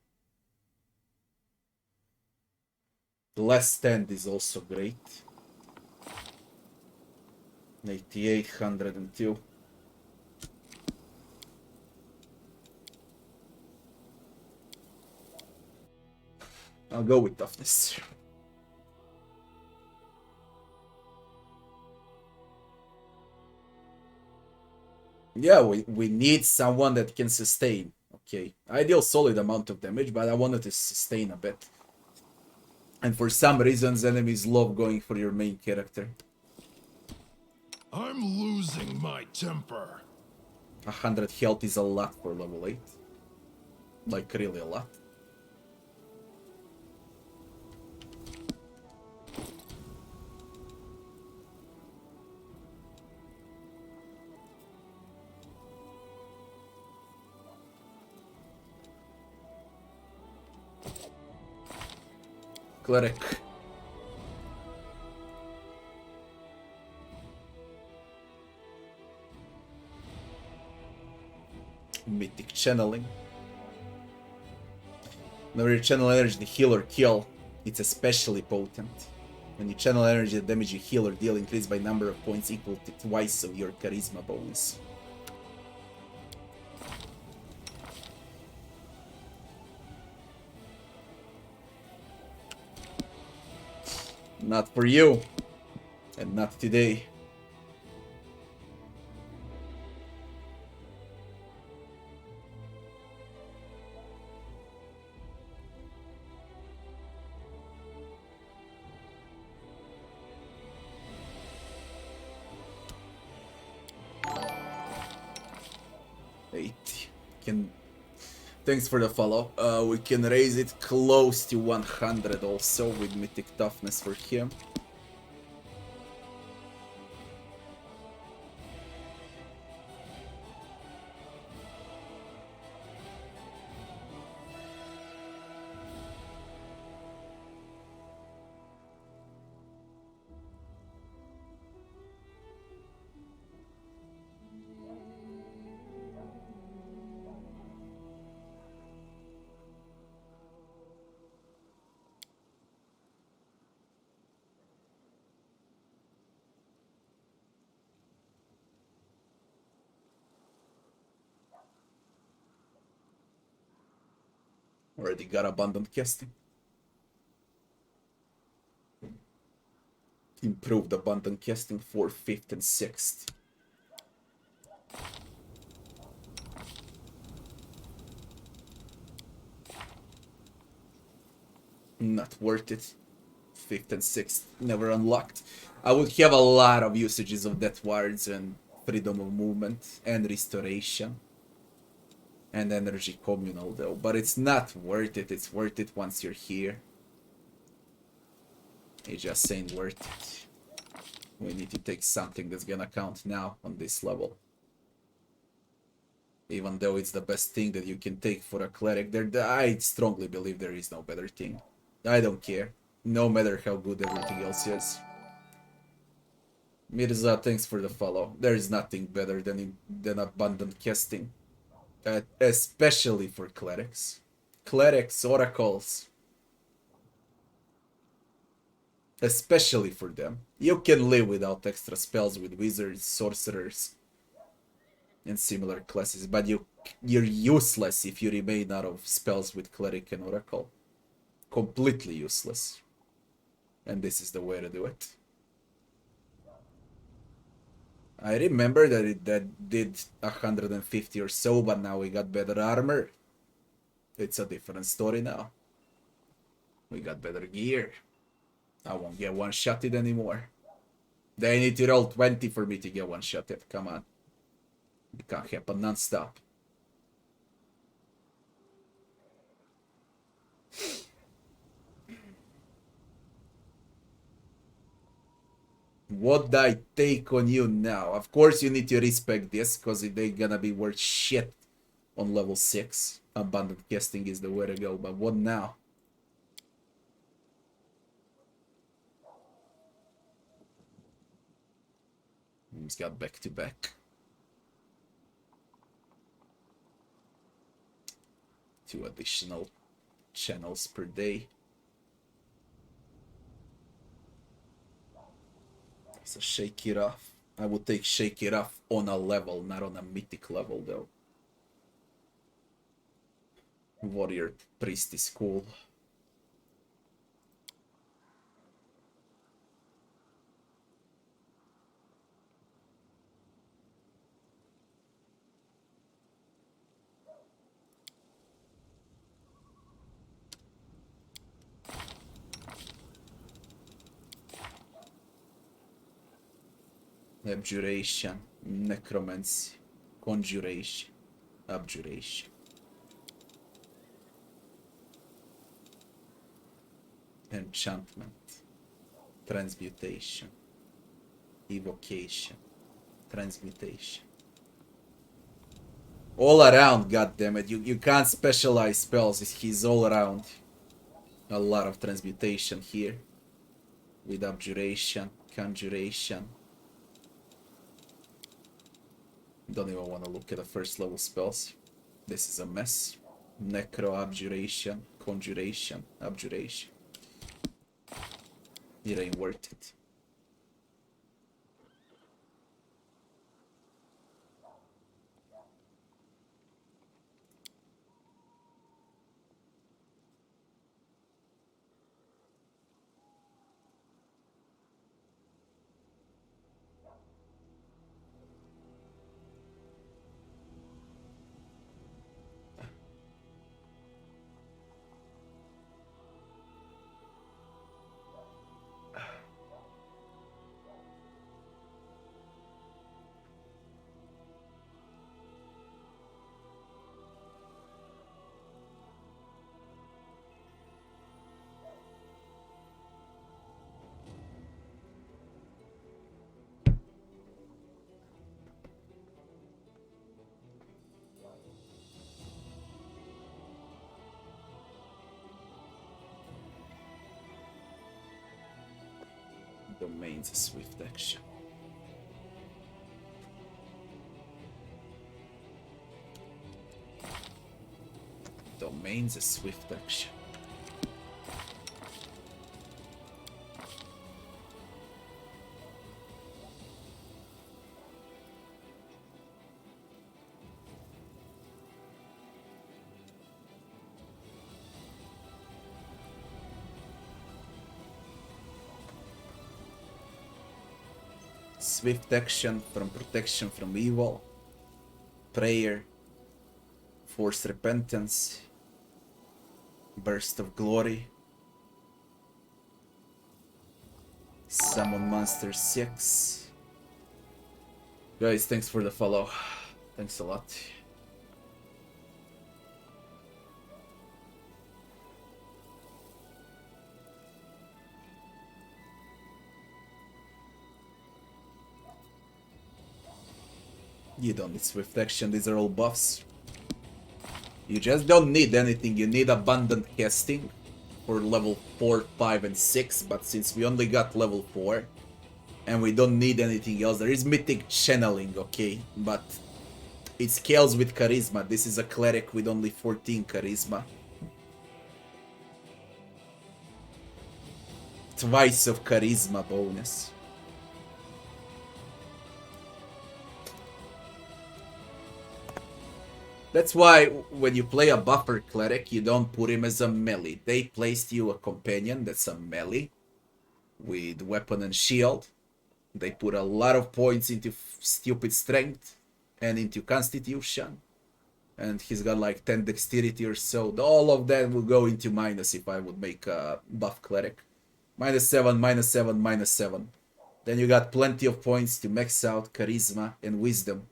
The last stand is also great. 88, 102. I'll go with toughness. Yeah, we need someone that can sustain. Okay, I deal solid amount of damage, but I wanted to sustain a bit. And for some reasons, enemies love going for your main character. I'm losing my temper. 100 health is a lot for level 8. Like, really a lot. Cleric. Mythic channeling. Whenever you channel energy to heal or kill, it's especially potent. When you channel energy, the damage you heal or deal increased by number of points equal to twice of your charisma bonus. Not for you. And not today. Can thanks for the follow. We can raise it close to 100 also with mythic toughness for him. Already got abundant casting. Improved abundant casting for 5th and 6th. Not worth it. 5th and 6th never unlocked. I would have a lot of usages of death wards and freedom of movement and restoration. And energy communal though, but it's not worth it. It's worth it once you're here. It just ain't worth it. We need to take something that's gonna count now on this level. Even though it's the best thing that you can take for a cleric, I strongly believe there is no better thing. I don't care, no matter how good everything else is. Mirza, thanks for the follow. There is nothing better than abundant casting. Especially for clerics. Clerics, oracles. Especially for them. You can live without extra spells with wizards, sorcerers, and similar classes, but you're useless if you remain out of spells with cleric and oracle. Completely useless. And this is the way to do it. I remember that did 150 or so, but now we got better armor. It's a different story now. We got better gear. I won't get one-shotted anymore. They need to roll 20 for me to get one-shotted. Come on. It can't happen non-stop. What I take on you now? Of course you need to respect this, because they're gonna be worth shit on level 6. Abundant casting is the way to go, but what now? He's got back-to-back. 2 additional channels per day. So shake it off. I would take shake it off on a level, not on a mythic level though. Warrior priest is cool. Abjuration, Necromancy, Conjuration, Abjuration. Enchantment, Transmutation, Evocation, Transmutation. All around, goddammit. You can't specialize spells, he's all around. A lot of transmutation here. With Abjuration, Conjuration. Don't even want to look at the first level spells. This is a mess. Necro, Abjuration, Conjuration, Abjuration. It ain't worth it. Domain's a swift action. Domain's a swift action. Swift action from protection from evil. Prayer. Forced repentance. Burst of glory. Summon monster 6. Guys, thanks for the follow. Thanks a lot. You don't need swift action, these are all buffs. You just don't need anything, you need abundant casting for level 4, 5 and 6, but since we only got level 4 and we don't need anything else, there is mythic channeling, okay, but it scales with charisma. This is a cleric with only 14 charisma. Twice of charisma bonus. That's why when you play a buffer cleric, you don't put him as a melee. They placed you a companion that's a melee with weapon and shield. They put a lot of points into stupid strength and into constitution. And he's got like 10 dexterity or so. All of that will go into minus if I would make a buff cleric. -7, -7, -7. Then you got plenty of points to max out charisma and wisdom.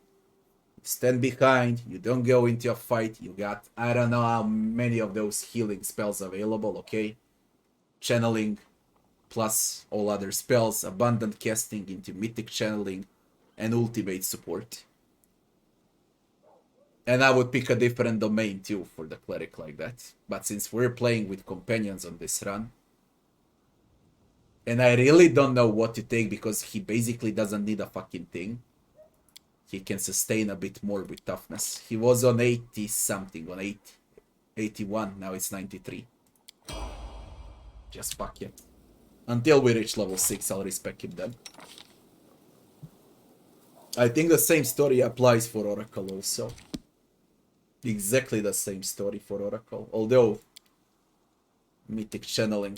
Stand behind, you don't go into a fight, you got I don't know how many of those healing spells available, okay? Channeling plus all other spells, abundant casting into mythic channeling, and ultimate support. And I would pick a different domain too for the cleric like that. But since we're playing with companions on this run, and I really don't know what to take because he basically doesn't need a fucking thing. He can sustain a bit more with toughness. He was on 80 something, on 80, 81, now it's 93. Just fuck it. Until we reach level 6, I'll respect him then. I think the same story applies for Oracle also. Exactly the same story for Oracle. Although, Mythic Channeling.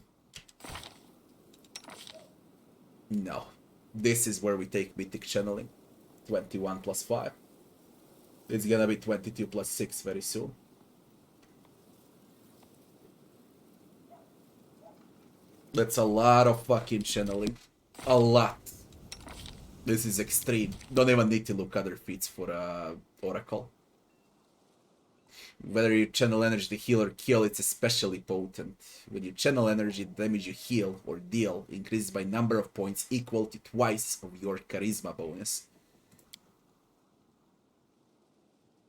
No. This is where we take Mythic Channeling. 21 plus 5. It's gonna be 22 plus 6 very soon. That's a lot of fucking channeling. A lot. This is extreme. Don't even need to look other feats for Oracle. Whether you channel energy to heal or kill, it's especially potent. When you channel energy, the damage you heal or deal increases by number of points equal to twice of your charisma bonus.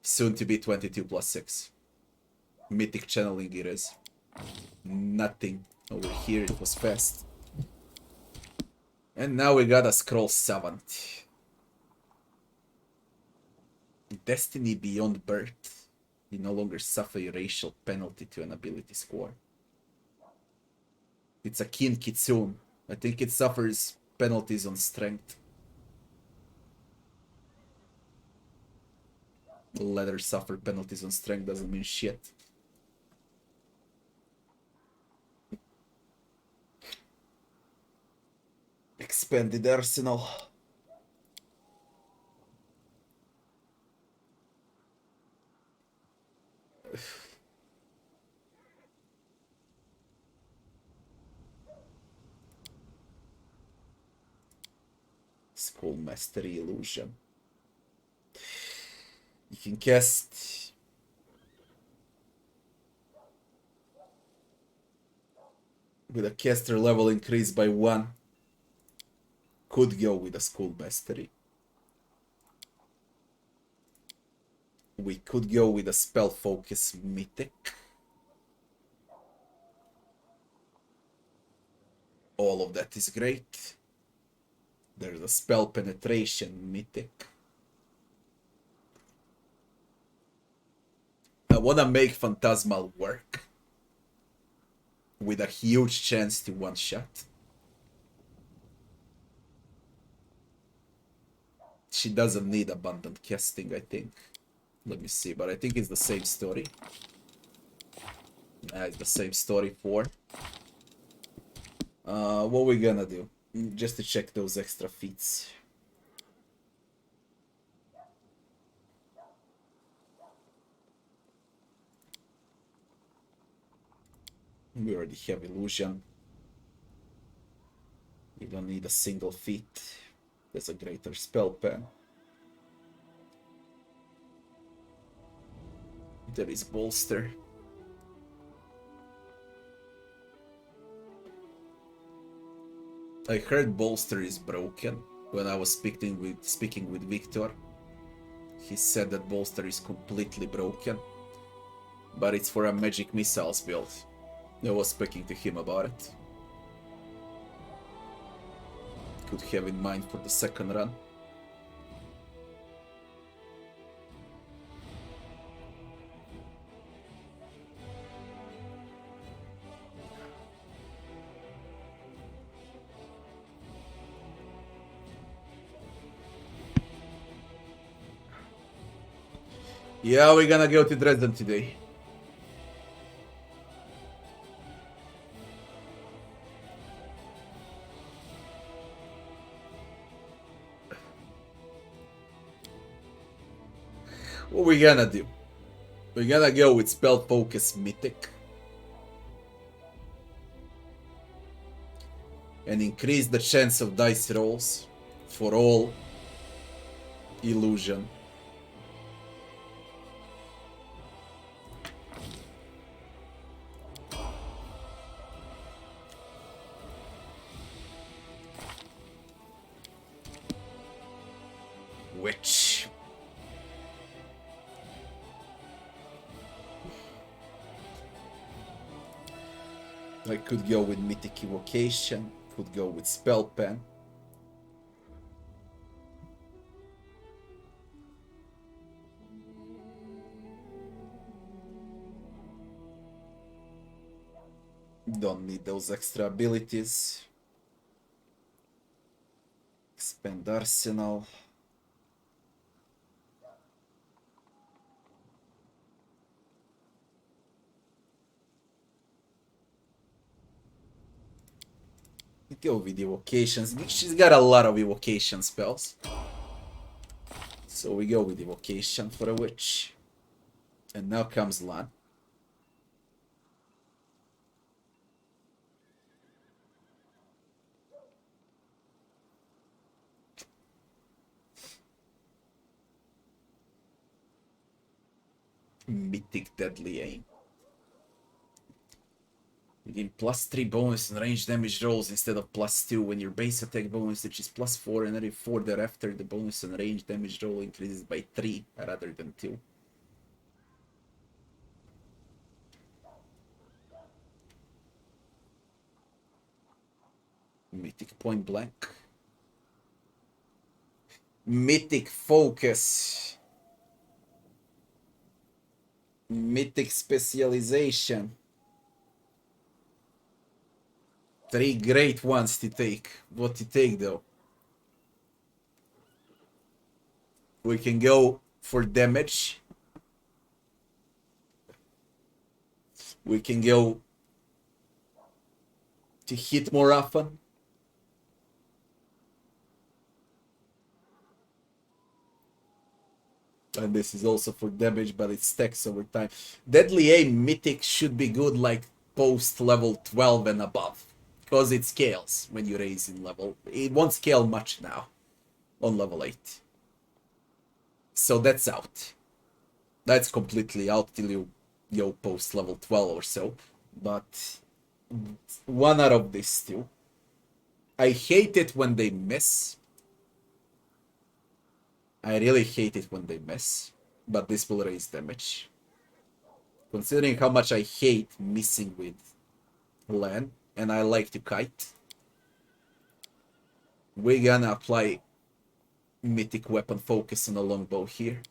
Soon to be 22 plus 6. Mythic channeling it is. Nothing. Over here it was fast. And now we got a scroll 7. Destiny Beyond Birth. You no longer suffer a racial penalty to an ability score. It's a Kin Kitsune. I think it suffers penalties on strength. Let her suffer penalties on strength doesn't mean shit. Expanded arsenal. Skull Mastery Illusion. You can cast with a caster level increased by 1. Could go with a Skull Mastery. We could go with a Spell Focus Mythic. All of that is great. There's a Spell Penetration Mythic. I wanna make Phantasmal work. With a huge chance to one-shot. She doesn't need abundant casting, I think. Let me see, but I think it's the same story. It's the same story for. What we gonna do? Just to check those extra feats. We already have Illusion. We don't need a single feat. There's a greater spell pen. There is Bolster. I heard Bolster is broken when I was speaking with Victor. He said that Bolster is completely broken, but it's for a magic missiles build. I was speaking to him about it. Could have in mind for the second run. Yeah, we're gonna go to Dresden today. What we gonna do? We're gonna go with Spell Focus Mythic. And increase the chance of dice rolls for all illusion. Which I could go with Mythic Evocation, could go with Spell Pen. Don't need those extra abilities. Expand Arsenal. Go with evocations. She's got a lot of evocation spells. So we go with evocation for a witch. And now comes Lan. Mythic Deadly Aim. You gain +3 bonus and range damage rolls instead of +2 when your base attack bonus, which is +4, and every 4 thereafter, the bonus and range damage roll increases by 3 rather than 2. Mythic Point Blank. Mythic Focus. Mythic Specialization. 3 great ones to take. What to take though? We can go for damage. We can go to hit more often. And this is also for damage, but it stacks over time. Deadly Aim Mythic should be good like post level 12 and above. Because it scales when you raise in level. It won't scale much now on level 8. So that's out. That's completely out till you go post level 12 or so. But one out of these two. I hate it when they miss. I really hate it when they miss. But this will raise damage. Considering how much I hate missing with land, and I like to kite, we're gonna apply Mythic Weapon Focus on a longbow here.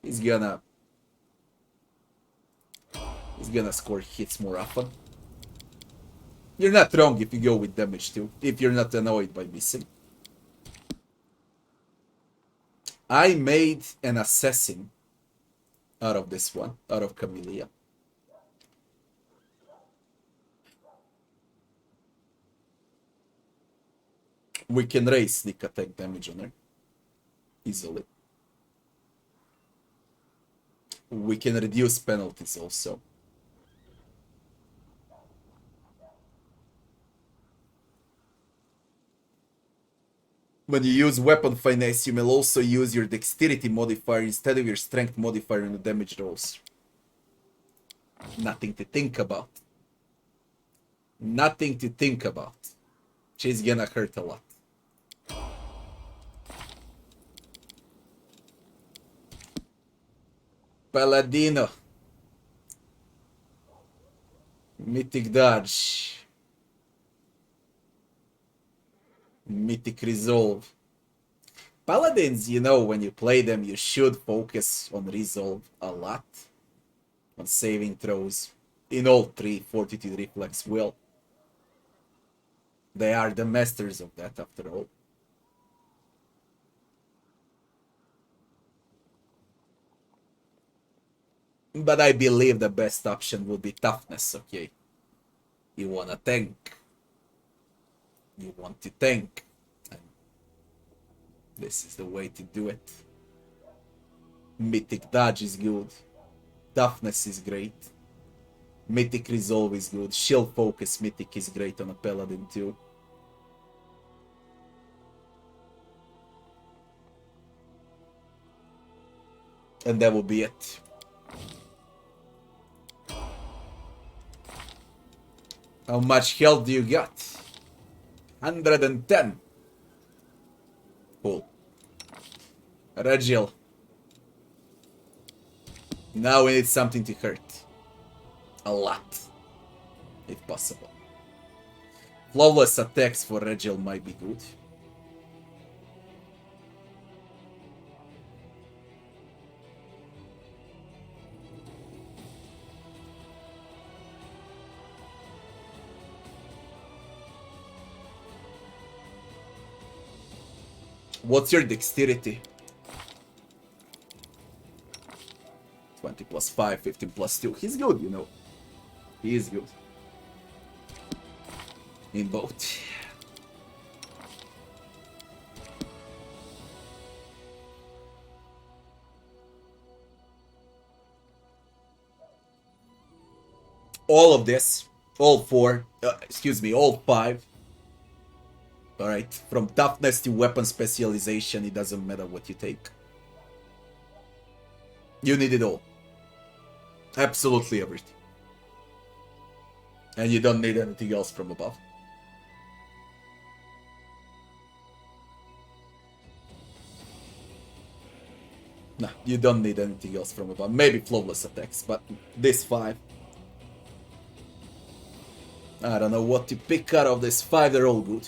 He's gonna score hits more often. You're not wrong if you go with damage too, if you're not annoyed by missing. I made an assassin out of this one, out of Camellia. We can raise sneak attack damage on her easily. We can reduce penalties also. When you use weapon finesse, you may also use your dexterity modifier instead of your strength modifier on the damage rolls. Nothing to think about. Nothing to think about. She's gonna hurt a lot. Paladino. Mythic Dodge. Mythic Resolve. Paladins, you know, when you play them, you should focus on Resolve a lot. On saving throws. In all 3, Fortitude, Reflex, Will. They are the masters of that, after all. But I believe the best option would be Toughness, okay? You wanna tank. You want to tank. And this is the way to do it. Mythic Dodge is good. Toughness is great. Mythic Resolve is good. Shield Focus Mythic is great on a Paladin too. And that will be it. How much health do you got? 110. Cool. Regil. Now we need something to hurt. A lot. If possible. Flawless attacks for Regil might be good. What's your dexterity? 20 plus 5, 15 plus 2. He's good, you know. He is good. In both. All of this, all 4, all 5. Alright, from toughness to weapon specialization, it doesn't matter what you take. You need it all. Absolutely everything. And you don't need anything else from above. Nah, you don't need anything else from above. Maybe flawless attacks, but this 5. I don't know what to pick out of this 5, they're all good.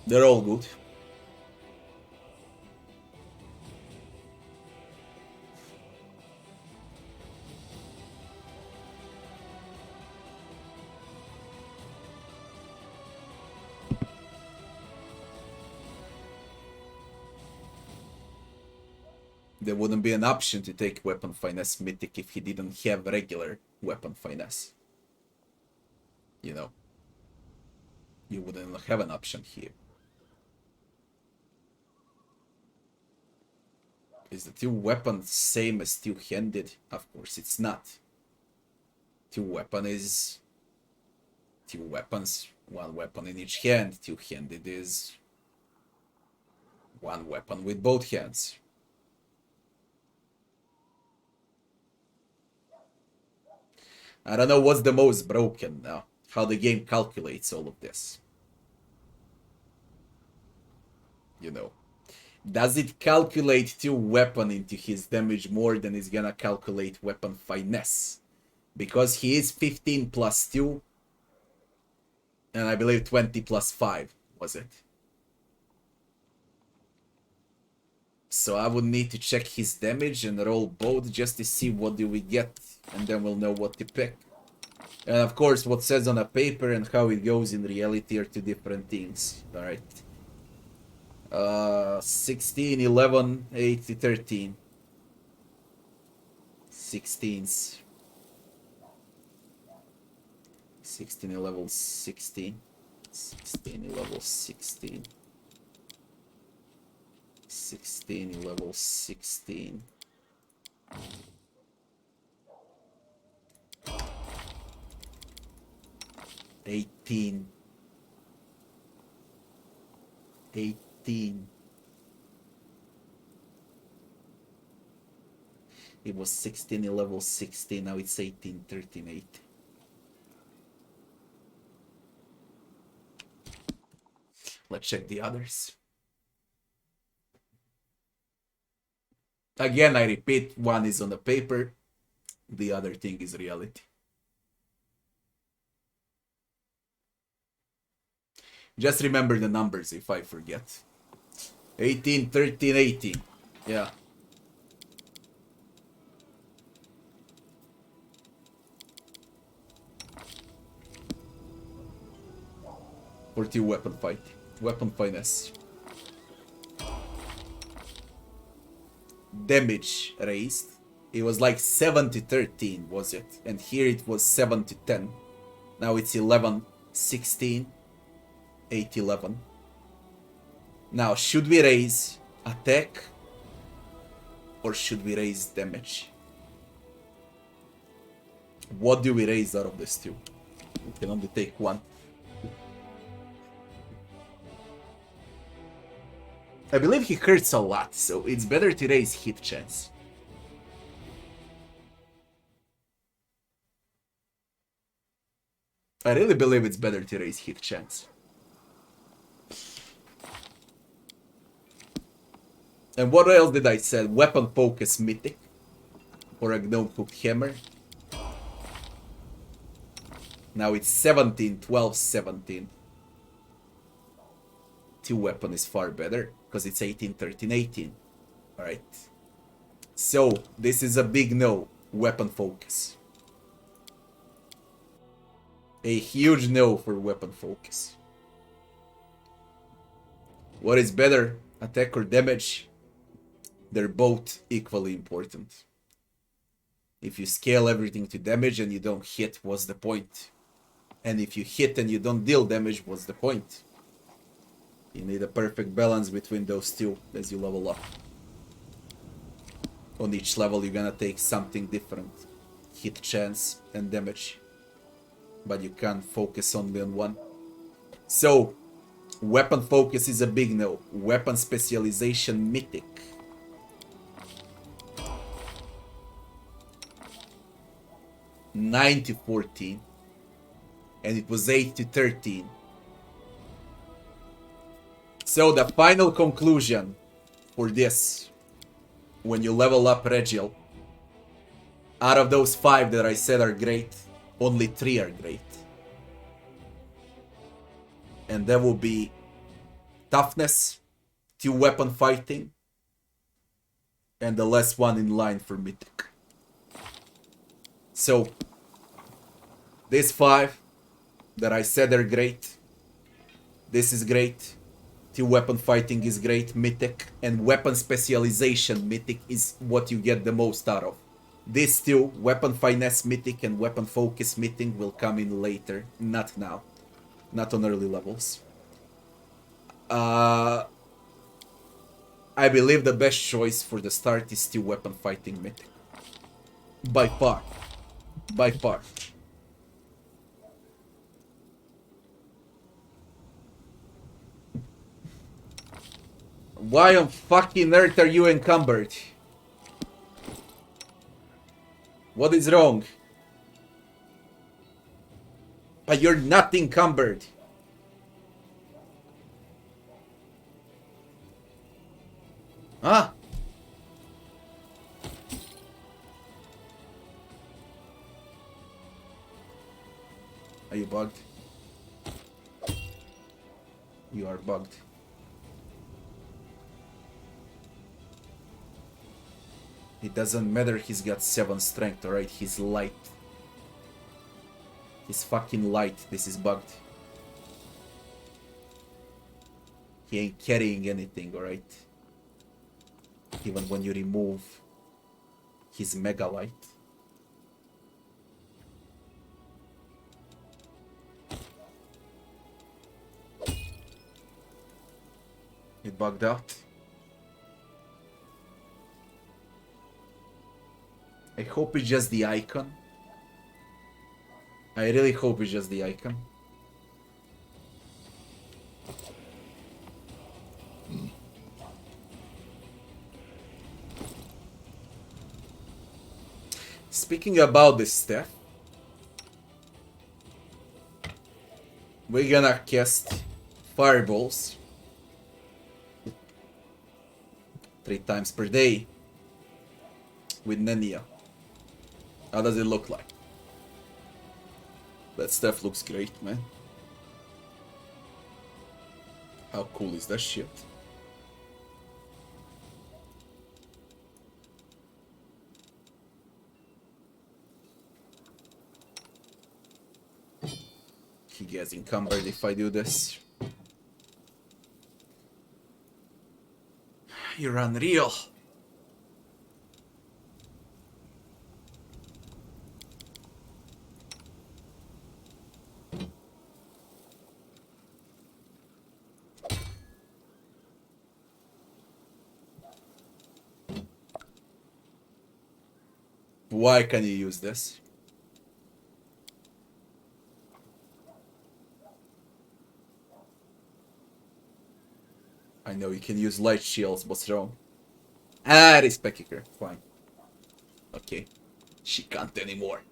They're all good. There wouldn't be an option to take Weapon Finesse Mythic if he didn't have regular Weapon Finesse. You know. You wouldn't have an option here. Is the 2 weapon same as 2-handed? Of course it's not. 2 weapon is 2 weapons, 1 weapon in each hand. 2-handed is 1 weapon with both hands. I don't know what's the most broken now. How the game calculates all of this. You know. Does it calculate 2 weapon into his damage more than it's gonna calculate weapon finesse? Because he is 15 plus 2. And I believe 20 plus 5, was it? So I would need to check his damage and roll both just to see what do we get. And then we'll know what to pick. And of course what says on a paper and how it goes in reality are 2 different things. Alright. 16, 11, 8, 13. 16s. 16 level 16. 16 level 16. 16 level 16. 18. 18. It was 16 in level 16, now it's 18, 13, 8. Let's check the others. Again, I repeat, one is on the paper, the other thing is reality. Just remember the numbers if I forget. 18, 13, 18. Yeah. For 2 weapon fight. Weapon finesse. Damage raised. It was like 7-13, was it? And here it was 7-10. Now it's 11-16. 8-11. Now, should we raise attack or should we raise damage? What do we raise out of this 2? We can only take 1. I believe he hurts a lot, so it's better to raise hit chance. I really believe it's better to raise hit chance. And what else did I say? Weapon focus mythic. Or a gnome hook hammer. Now it's 17, 12, 17. 2 weapon is far better. Because it's 18, 13, 18. Alright. So, this is a big no. Weapon focus. A huge no for weapon focus. What is better? Attack or damage? They're both equally important. If you scale everything to damage and you don't hit, what's the point? And if you hit and you don't deal damage, what's the point? You need a perfect balance between those 2 as you level up. On each level you're gonna take something different. Hit chance and damage. But you can't focus only on one. So, Weapon focus is a big no. Weapon specialization mythic. $9 to $14. And it was 8 to 13. So the final conclusion for this, when you level up Regiel, out of those 5 that I said are great, only 3 are great. And that will be toughness, 2 weapon fighting, and the last one in line for mythic. So these 5 that I said are great, this is great, 2 weapon fighting is great, mythic, and weapon specialization mythic is what you get the most out of. These 2, weapon finesse mythic and weapon focus mythic, will come in later, not now, not on early levels. I believe the best choice for the start is still weapon fighting mythic. By far. By far. Why on fucking earth are you encumbered? What is wrong? But you're not encumbered. Huh? Are you bugged? You are bugged. It doesn't matter, he's got 7 strength, alright? He's light. He's fucking light. This is bugged. He ain't carrying anything, alright? Even when you remove his mega light. It bugged out. I hope it's just the icon. I really hope it's just the icon. Speaking about this stuff, we're gonna cast fireballs 3 times per day with Nenia. How does it look like? That stuff looks great, man. How cool is that shit? He gets encumbered if I do this. You're unreal. Why can you use this? I know you can use light shields, what's wrong? Ah, respect her. Fine. Okay. She can't anymore.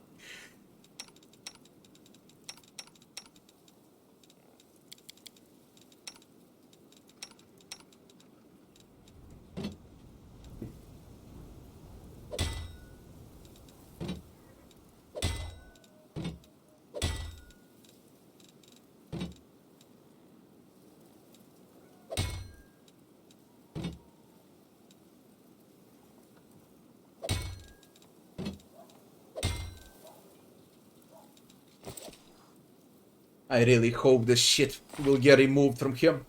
I really hope this shit will get removed from him.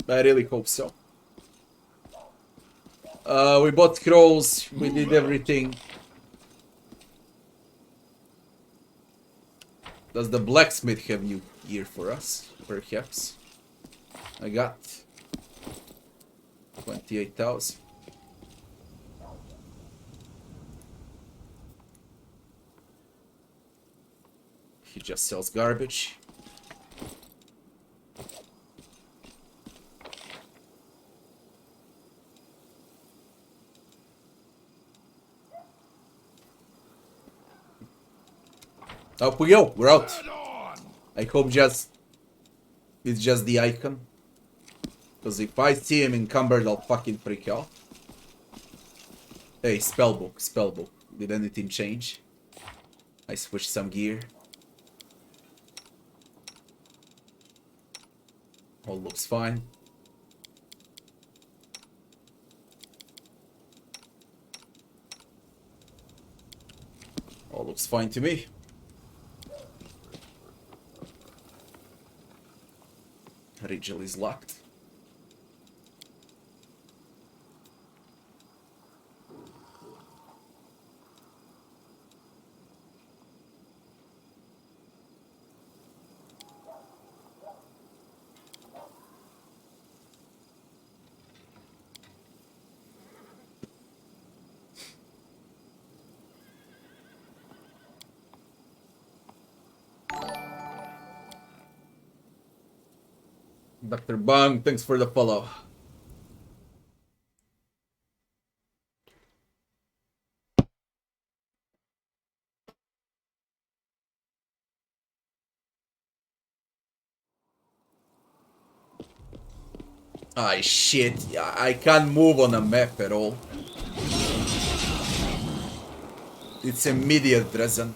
I really hope so. We bought scrolls, we did everything. Does the blacksmith have new gear for us? Perhaps. I got 28,000. He just sells garbage. Up we go. We're out. Head on! I hope it's just the icon. Because if I see him encumbered, I'll fucking freak out. Hey, spellbook, spellbook. Did anything change? I switched some gear. All looks fine. All looks fine to me. Rigel is locked. Dr. Bang, thanks for the follow. Ah, shit. I can't move on a map at all. It's immediate, Dresden.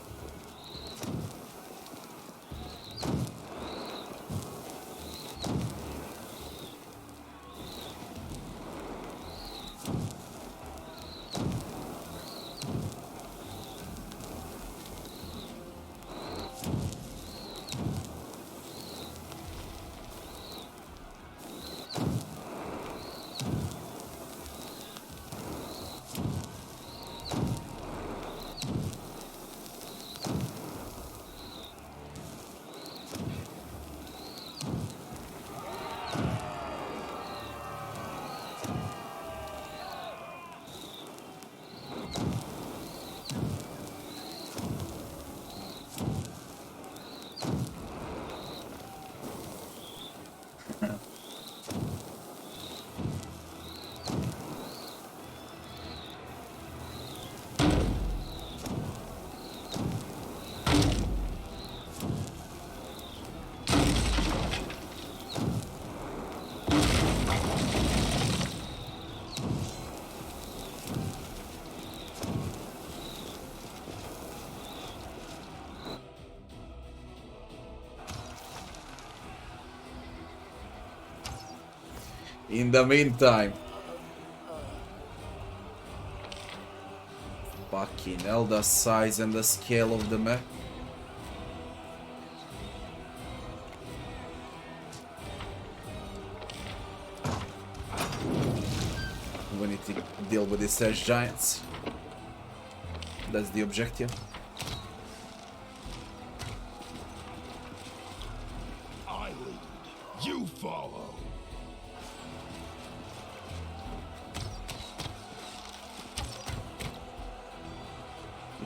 In the meantime. Fucking hell, the size and the scale of the map. We need to deal with these edge giants. That's the objective. I lead. You follow.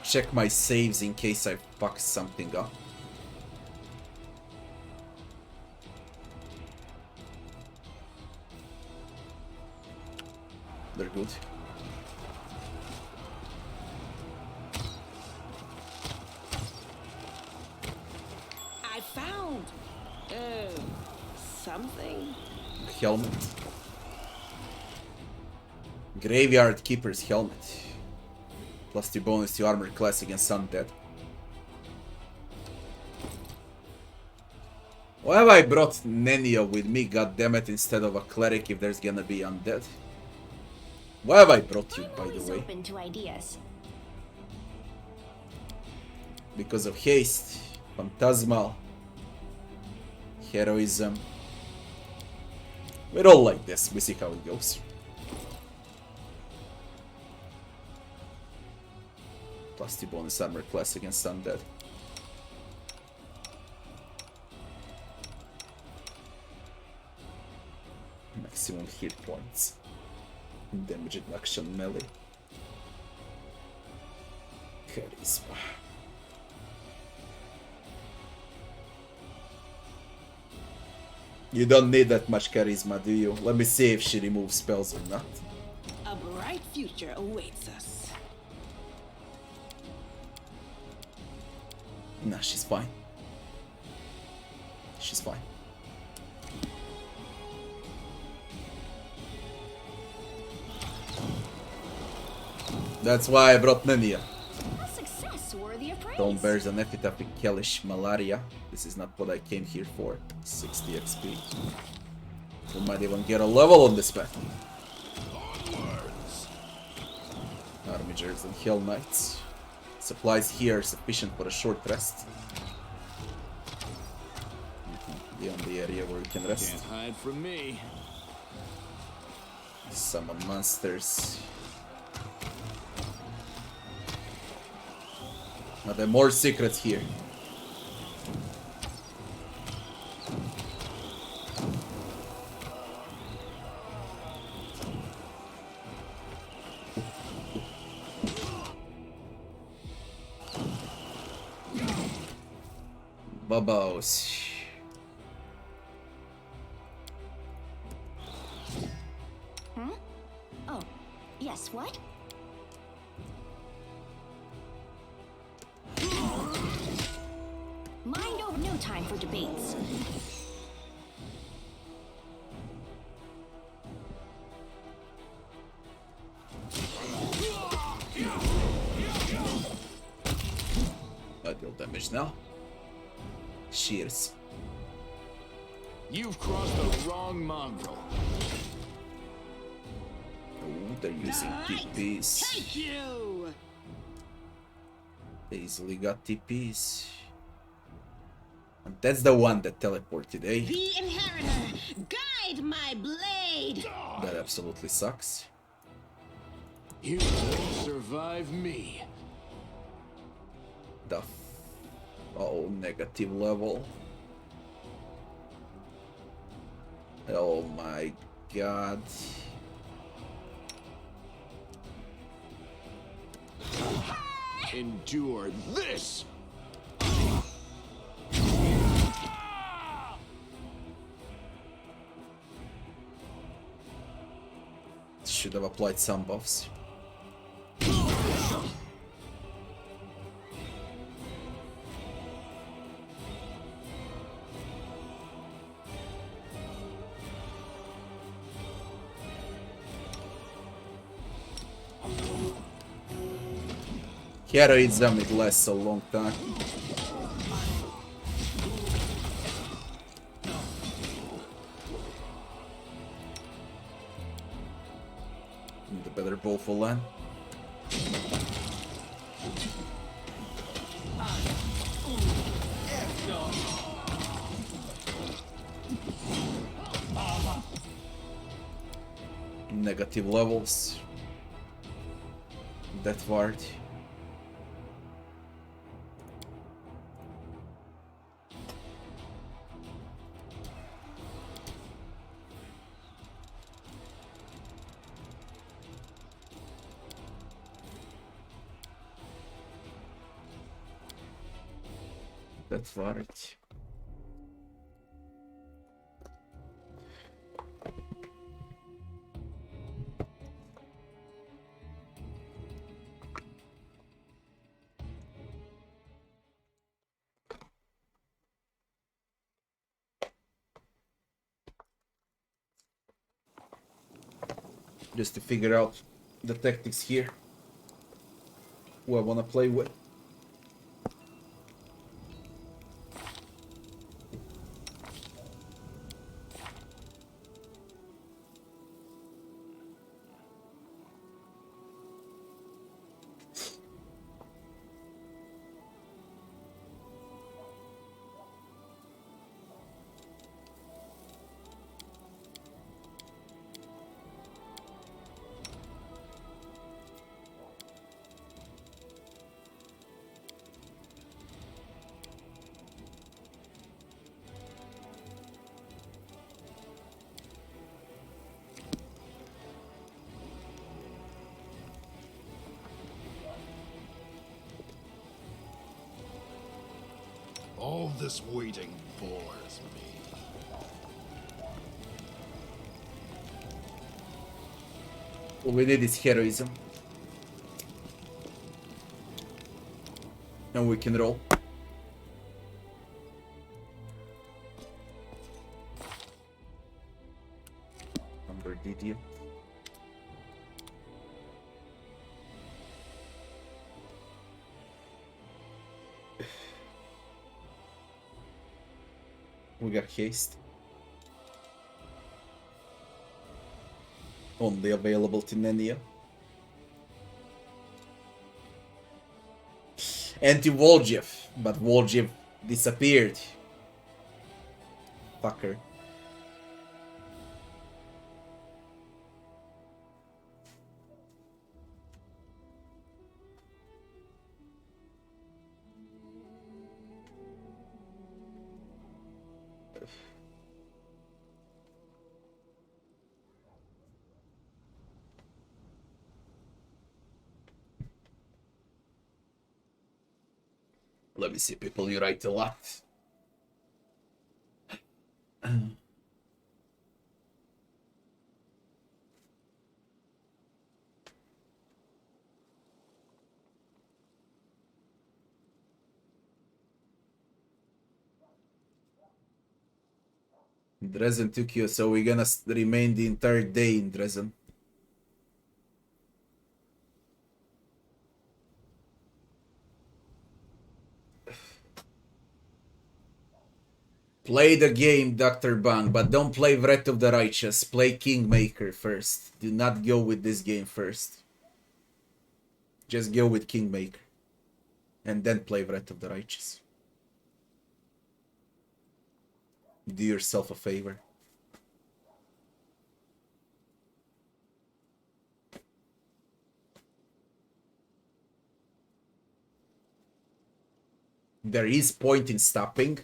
Check my saves in case I fuck something up. They're good. I found something. Helmet. Graveyard Keeper's helmet. Plus 2 bonus to armor class against undead. Why have I brought Nenia with me, goddammit, instead of a cleric if there's gonna be undead? Why have I brought you, by the way? Open to ideas. Because of haste, phantasmal, heroism. We're all like this, we see how it goes. Plus 2 bonus armor class against undead. Maximum hit points. Damage reduction melee. Charisma. You don't need that much charisma, do you? Let me see if she removes spells or not. A bright future awaits us. Nah, she's fine. She's fine. That's why I brought Nania. A success worthy of praise. Don't bears an epitaph with Kellish malaria. This is not what I came here for. 60 XP. We might even get a level on this path. Armigers and Hell Knights. Supplies here are sufficient for a short rest. The only area where we can rest. Can't hide from me. Summon monsters. Are there more secrets here? Bubbles. Huh? Oh, yes, what? Mind over, no time for debates. I deal damage now. Shears. You've crossed the wrong mongrel. Oh, they're using TPs. Thank you! They easily got TPs. And that's the one that teleported, eh? The Inheritor, guide my blade! That absolutely sucks. You won't survive me. The oh, negative level. Oh my god. Endure this! Should have applied some buffs. Heroism, it lasts a long time. Need a better bow for land. Negative levels. Death ward. Death ward. Just to figure out the tactics here. Who I want to play with. All this waiting bores me. All we need is heroism. And we can roll. Did you? We got haste. Only available to Nenia. Anti-Voljev, but Voljev disappeared. Fucker. Let me see, people, you write a lot. Dresden took you, so we're gonna remain the entire day in Dresden. Play the game, Dr. Bang, but don't play Wrath of the Righteous. Play Kingmaker first. Do not go with this game first. Just go with Kingmaker. And then play Wrath of the Righteous. Do yourself a favor. There is point in stopping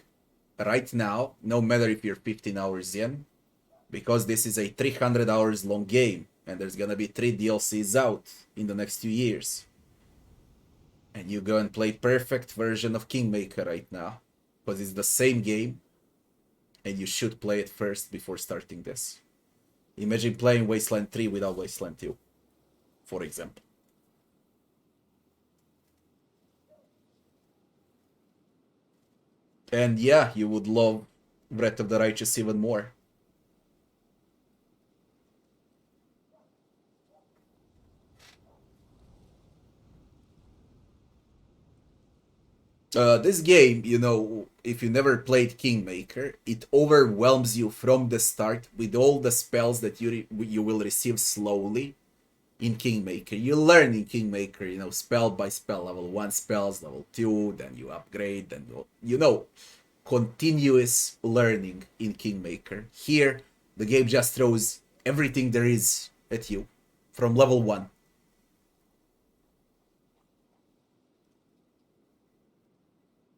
right now, no matter if you're 15 hours in, because this is a 300 hours long game, and there's gonna be 3 DLCs out in the next 2 years. And you go and play perfect version of Kingmaker right now, because it's the same game, and you should play it first before starting this. Imagine playing Wasteland 3 without Wasteland 2, for example. And yeah, you would love Wrath of the Righteous even more. This game, you know, if you never played Kingmaker, it overwhelms you from the start with all the spells that you will receive slowly in Kingmaker. You learn in Kingmaker, you know, spell by spell, level 1 spells, level 2, then you upgrade, then you know, continuous learning in Kingmaker. Here, the game just throws everything there is at you from level 1.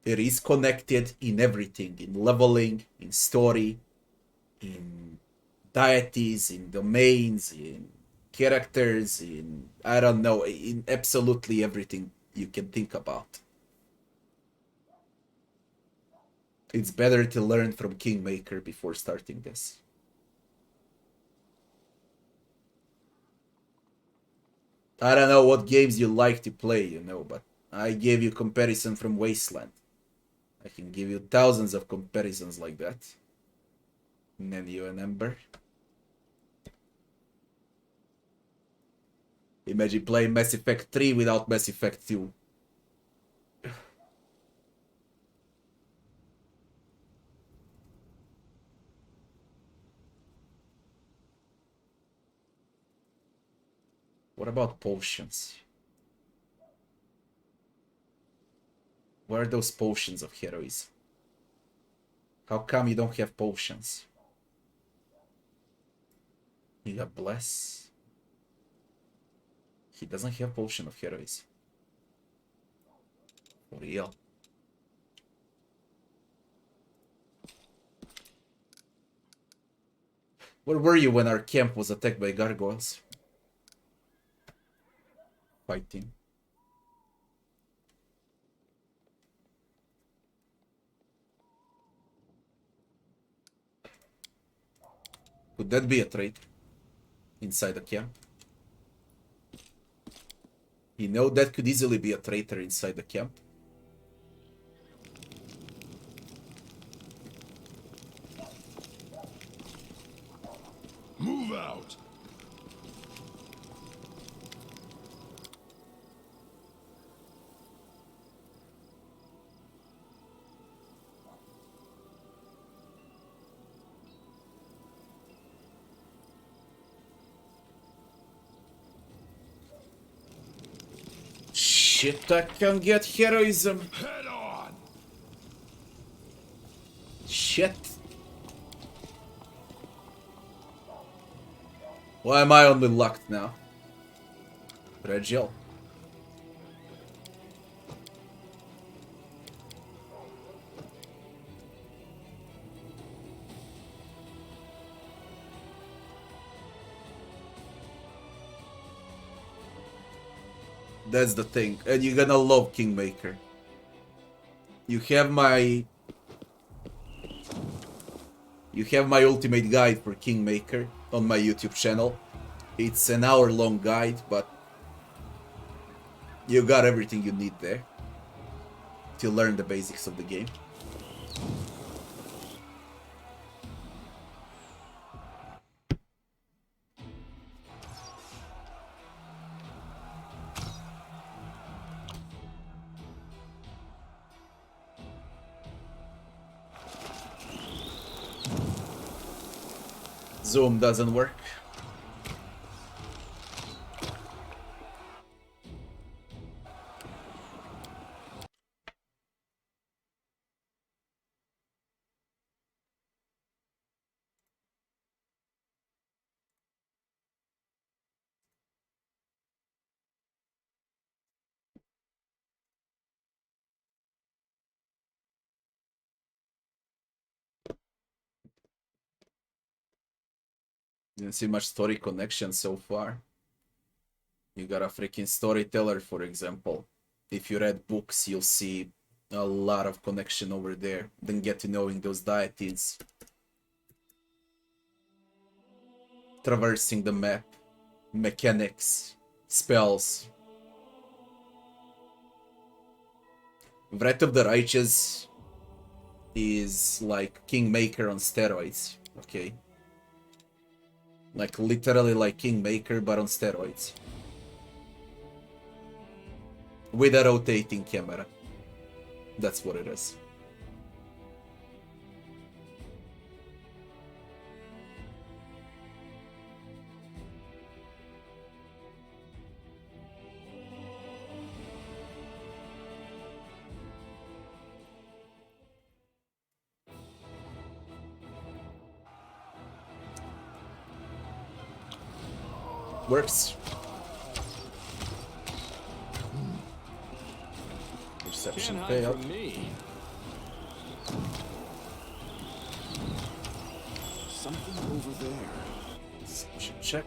It is connected in everything, in leveling, in story, in deities, in domains, in characters, in, I don't know, in absolutely everything you can think about. It's better to learn from Kingmaker before starting this. I don't know what games you like to play, you know, but I gave you comparison from Wasteland. I can give you thousands of comparisons like that. Nenio and Ember. Imagine playing Mass Effect 3 without Mass Effect 2. What about potions? Where are those potions of heroism? How come you don't have potions? You got Bless. He doesn't have potion of heroism. For real. Where were you when our camp was attacked by gargoyles? Fighting. Could that be a traitor inside the camp? You know, that could easily be a traitor inside the camp. Move out! Shit, I can get heroism. Head on! Shit. Why am I only locked now? Fragile. That's the thing, and you're gonna love Kingmaker. You have my ultimate guide for Kingmaker on my YouTube channel. It's an hour-long guide, but you got everything you need there to learn the basics of the game. Zoom doesn't work. Didn't see much story connection so far. You got a freaking storyteller, for example. If you read books, you'll see a lot of connection over there. Then get to knowing those deities. Traversing the map. Mechanics. Spells. Wrath of the Righteous is like Kingmaker on steroids. Okay. Like literally like Kingmaker but on steroids. With a rotating camera. That's what it is. Works. Perception Can't hide failed. from me. Something over there. Perception check.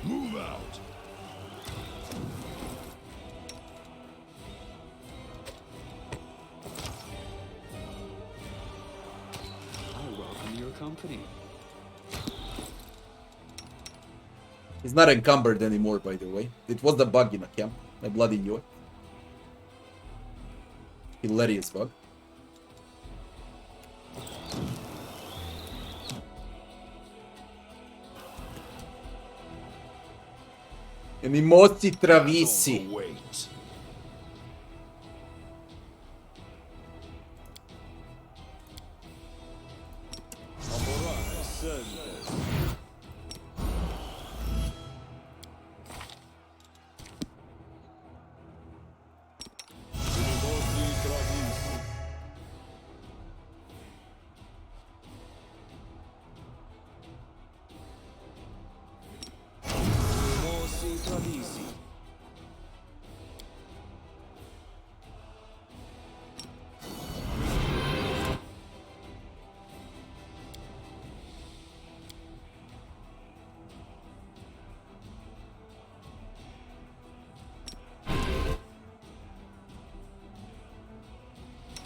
Move out! I welcome your company. He's not encumbered anymore, by the way. It was the bug in the camp. I bloody knew it. Hilarious bug. Mimoti Travisi. Wait.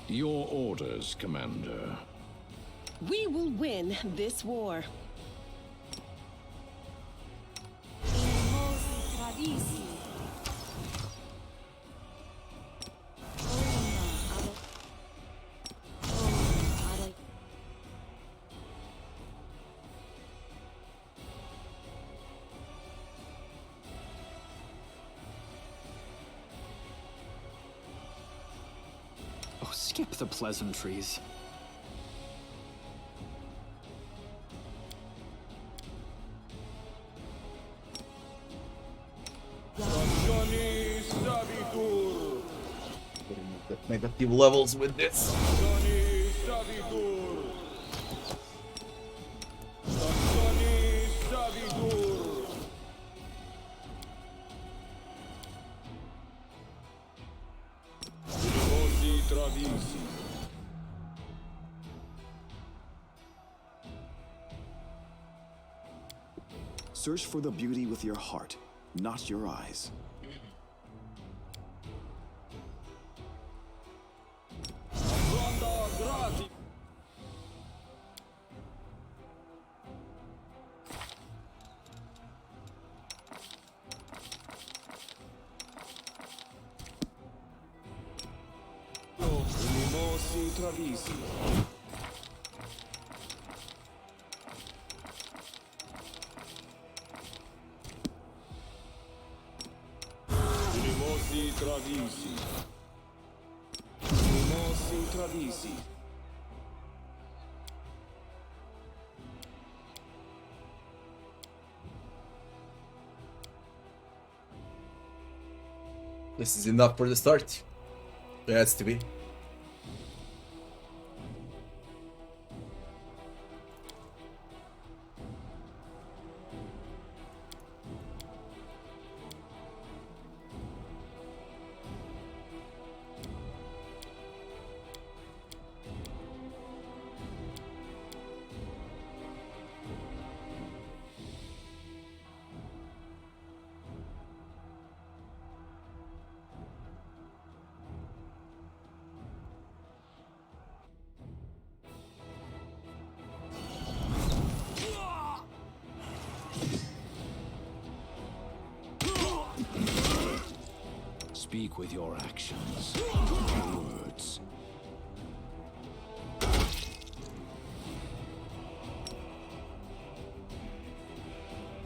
Your orders, Commander. We will win this war. Skip the pleasantries. Remove that negative levels with this. Search for the beauty with your heart, not your eyes. This is enough for the start. It has to be. Speak with your actions, not words.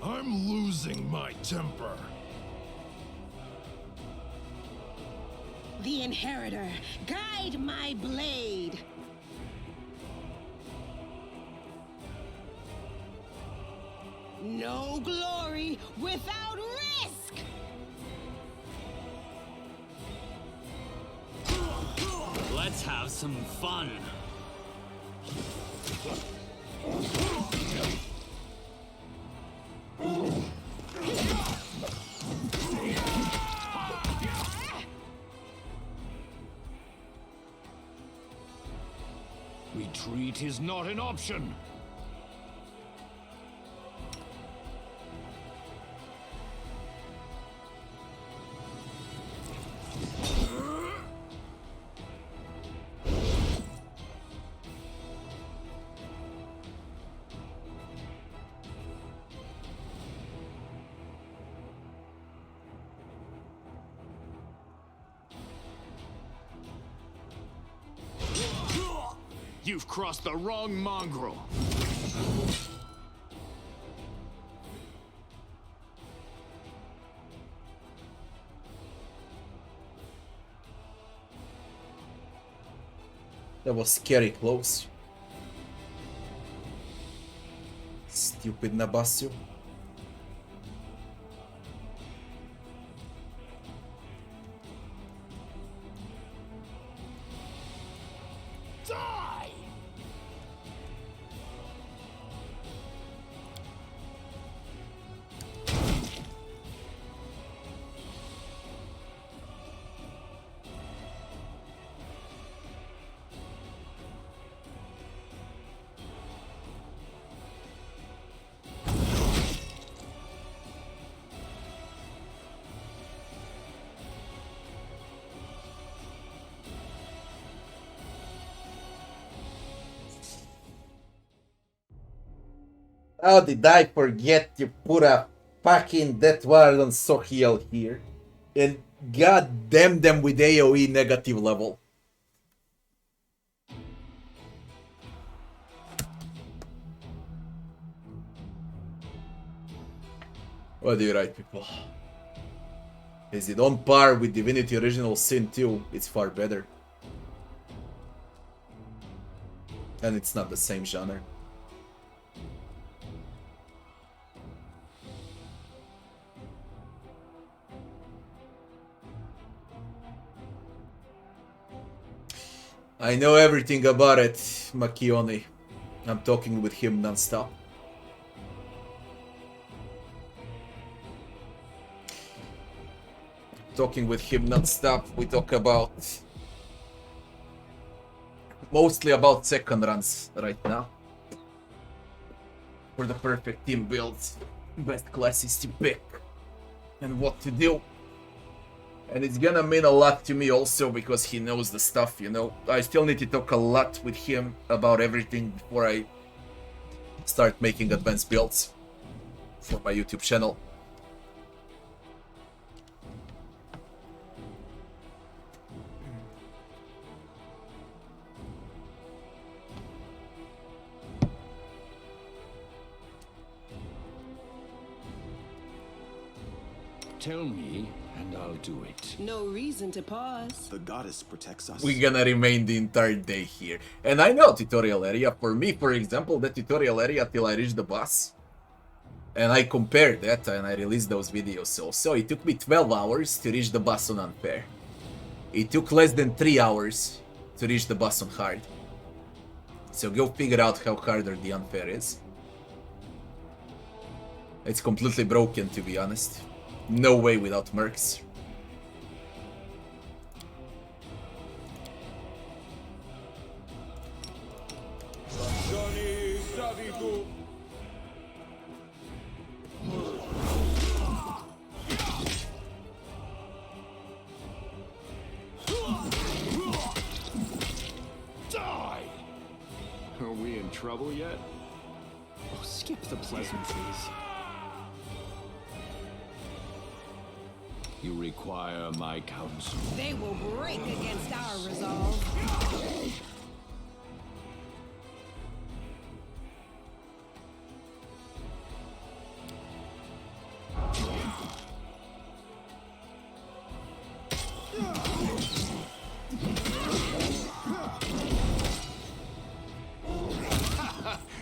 I'm losing my temper. The Inheritor, guide my blade. No glory without risk. Let's have some fun. Retreat is not an option. You've crossed the wrong mongrel. That was scary close. Stupid Nabasio. Die! How did I forget to put a fucking Death Ward on Sohiel here? And god damn them with AoE negative level. What do you write, people? Is it on par with Divinity Original Sin 2? It's far better. And it's not the same genre. I know everything about it, Makione. I'm talking with him non-stop. Talking with him non-stop. We talk about... mostly about second runs right now. For the perfect team build. Best classes to pick. And what to do. And it's gonna mean a lot to me also because he knows the stuff, you know. I still need to talk a lot with him about everything before I start making advanced builds for my YouTube channel. Tell me, and I'll do it. No reason to pause. The goddess protects us. We're gonna remain the entire day here. And I know tutorial area. For me, for example, the tutorial area till I reach the boss. And I compared that and I released those videos also. It took me 12 hours to reach the boss on unfair. It took less than 3 hours to reach the boss on hard. So go figure out how harder the unfair is. It's completely broken, to be honest. No way without mercs. Die! Are we in trouble yet? Oh, skip the pleasantries. You require my counsel. They will break against our resolve.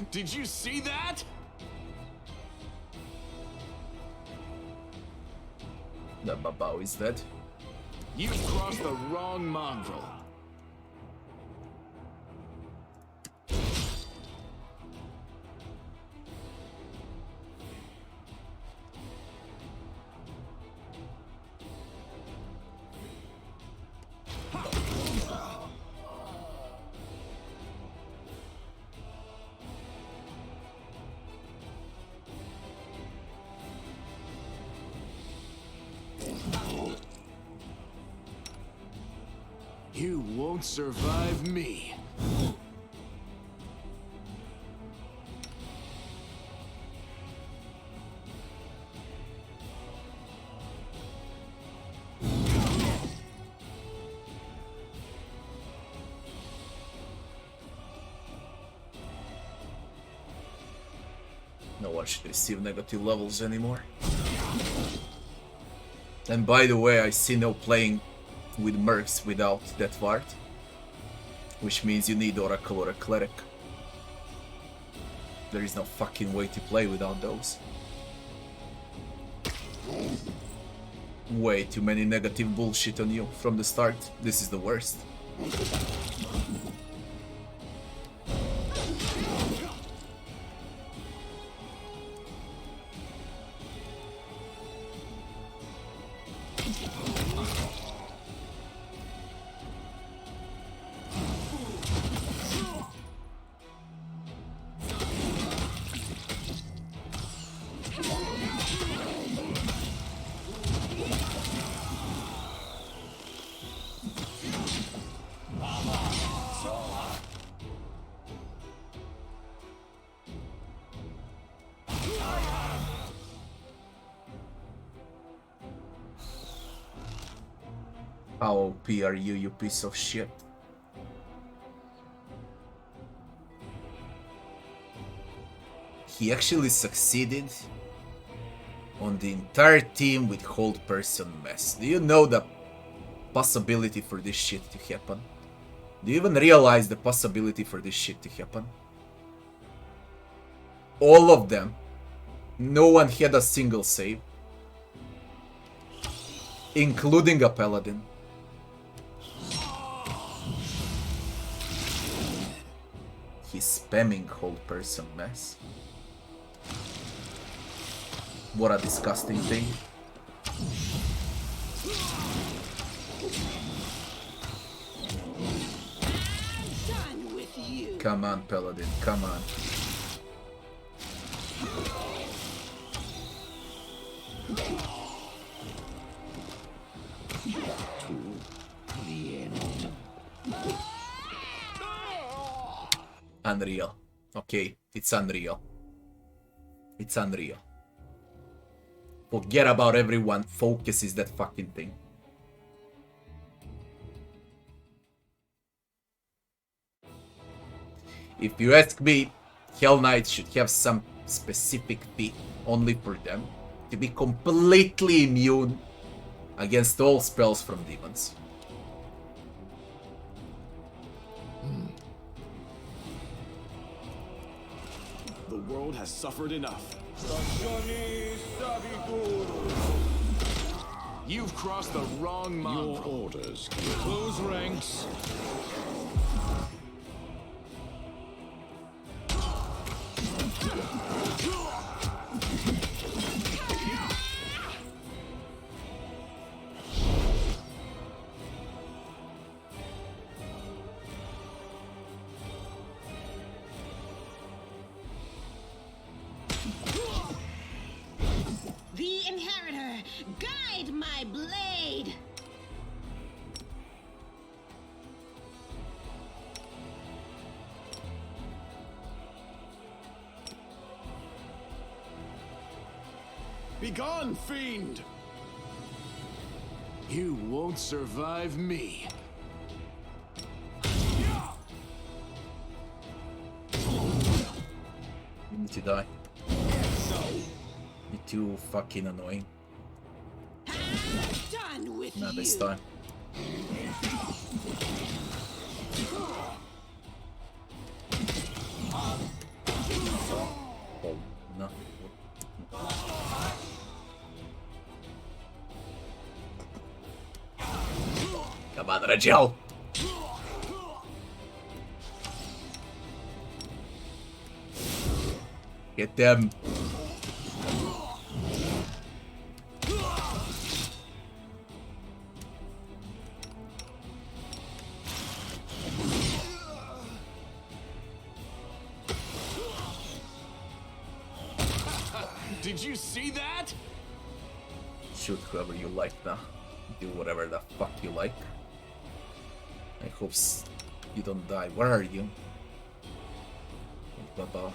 Did you see that? The Babao is dead. You've crossed the wrong mongrel. You won't survive me. No one should receive negative levels anymore. And by the way, I see no playing with mercs without that Vart, which means you need Oracle or a Cleric. There is no fucking way to play without those. Way too many negative bullshit on you from the start. This is the worst. How OP are you, you piece of shit? He actually succeeded on the entire team with hold person mess. Do you know the possibility for this shit to happen? Do you even realize the possibility for this shit to happen? All of them. No one had a single save. Including a paladin. He's spamming whole person mess. What a disgusting thing. Done with you. Come on, paladin, come on. Unreal. Okay, it's unreal. It's unreal. Forget about everyone. Focus is that fucking thing. If you ask me, Hell Knights should have some specific feat only for them to be completely immune against all spells from demons. The world has suffered enough. You've crossed the wrong mongrel. Your orders. Close ranks. The Inheritor, guide my blade. Begone, fiend! You won't survive me. You need to die. You're too fucking annoying. Done with Not you. this time. Oh, no. Come on, Rachel! Get them! Did you see that? Shoot whoever you like now. Do whatever the fuck you like. I hope you don't die. Where are you? Baba.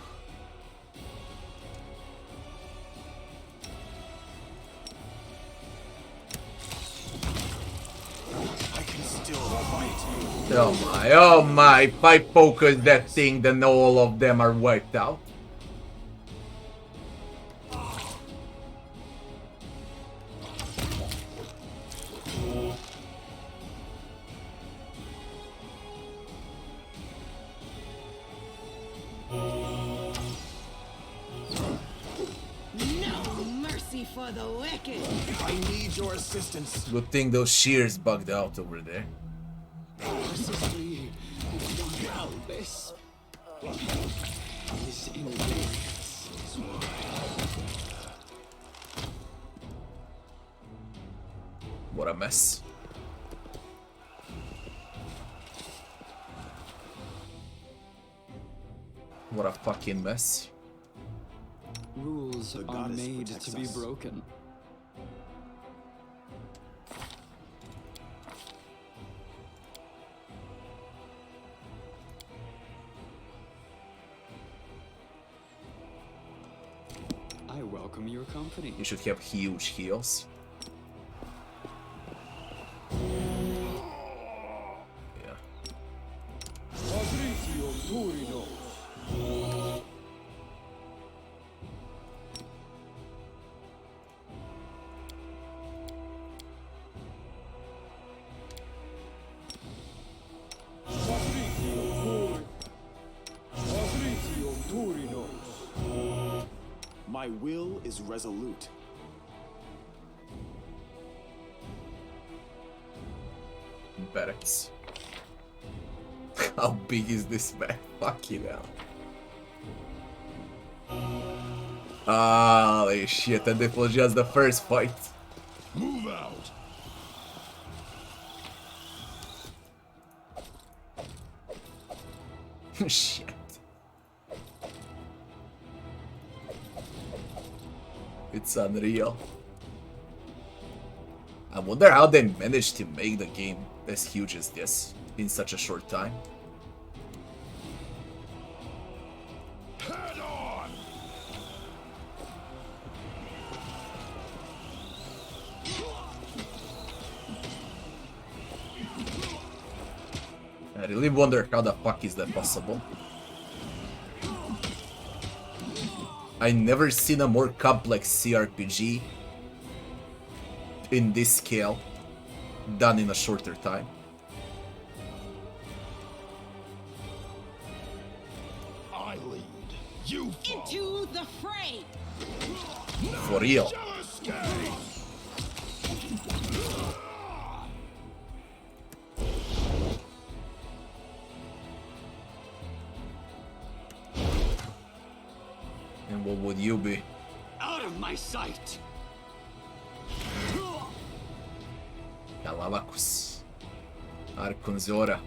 I can still fight. Oh my, if I focus that thing, then all of them are wiped out. No mercy for the wicked. I need your assistance. Good thing those shears bugged out over there. Assist me. Now this is inglorious. What a mess. What a fucking mess. Rules The are goddess made protects to be us. broken. I welcome your company. You should have huge heals. Yeah. My will is resolute. Barracks. How big is this map? Fucking hell. Holy shit, and it was just the first fight. Move out. Shit. It's unreal. I wonder how they managed to make the game as huge as this in such a short time. Head on. I really wonder how the fuck is that possible. I never seen a more complex CRPG in this scale done in a shorter time. I lead. You follow. Into the fray. For real. Shall escape. And what would you be? Out of my sight! Calavacus. Arconzora.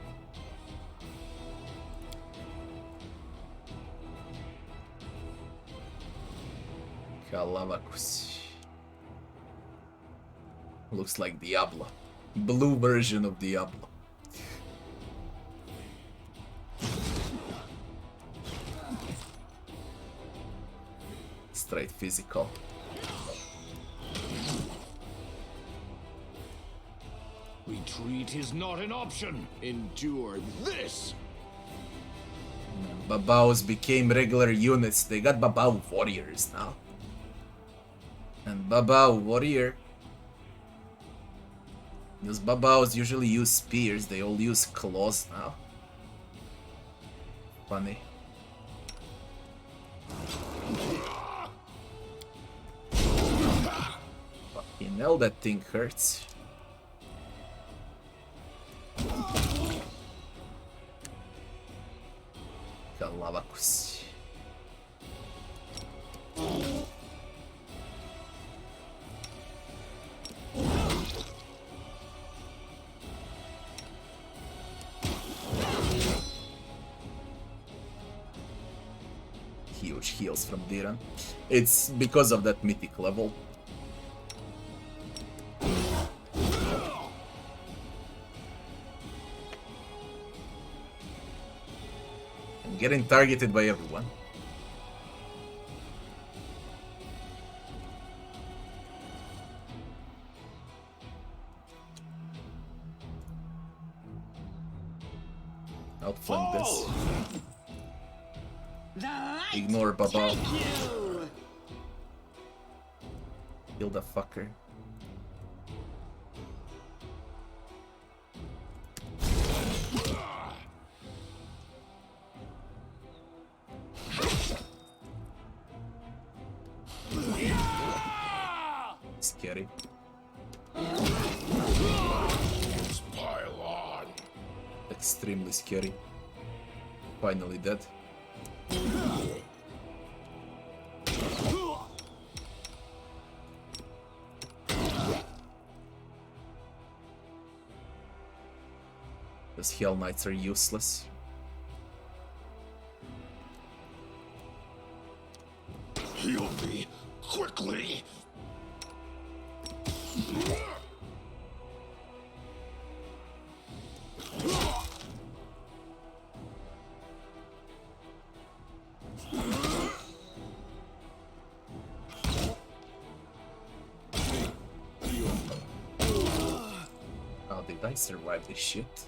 Calavacus. Looks like Diablo. Blue version of Diablo. Straight physical. Retreat is not an option. Endure this. Babaos became regular units. They got Babao warriors now. And Babao warrior. Those Babaos usually use spears. They all use claws now. Funny. Fucking hell, that thing hurts. Calavacus. Huge heals from Diran. It's because of that mythic level. And getting targeted by everyone. Outflank this. The light Ignore Babao. take you. Kill the fucker. Scary. Pile on. Extremely scary. Finally dead. Those Hell Knights are useless. Heal me quickly. How did I survive this shit?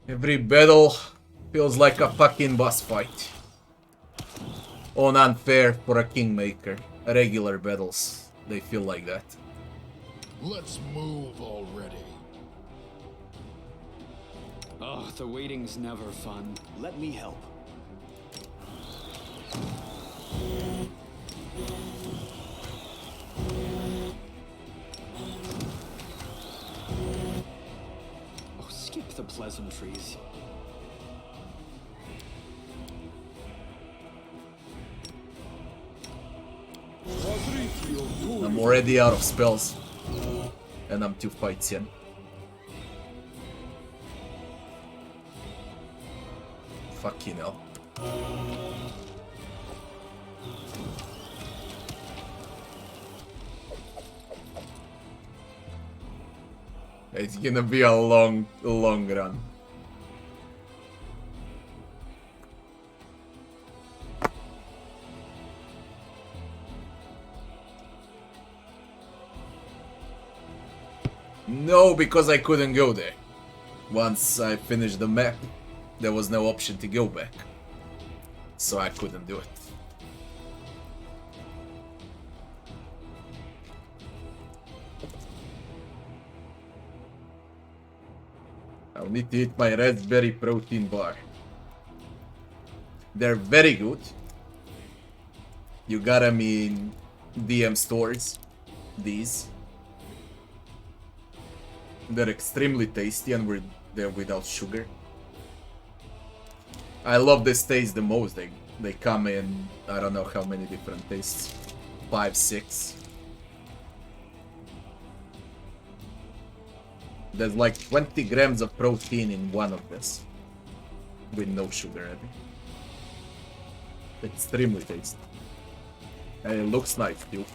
Every battle feels like a fucking boss fight. On unfair for a kingmaker. Regular battles, they feel like that. Let's move already. Oh, the waiting's never fun. Let me help. Oh, skip the pleasantries. I'm already out of spells. And I'm 2 fights in. Fucking hell. It's gonna be a long run. No, because I couldn't go there. Once I finished the map, there was no option to go back. So I couldn't do it. I'll need to eat my raspberry protein bar. They're very good. You got them in DM stores. These. They're extremely tasty and they're without sugar. I love this taste the most. They come in, I don't know how many different tastes. 5, 6. There's like 20 grams of protein in one of this. With no sugar added. Extremely tasty. And it looks nice too.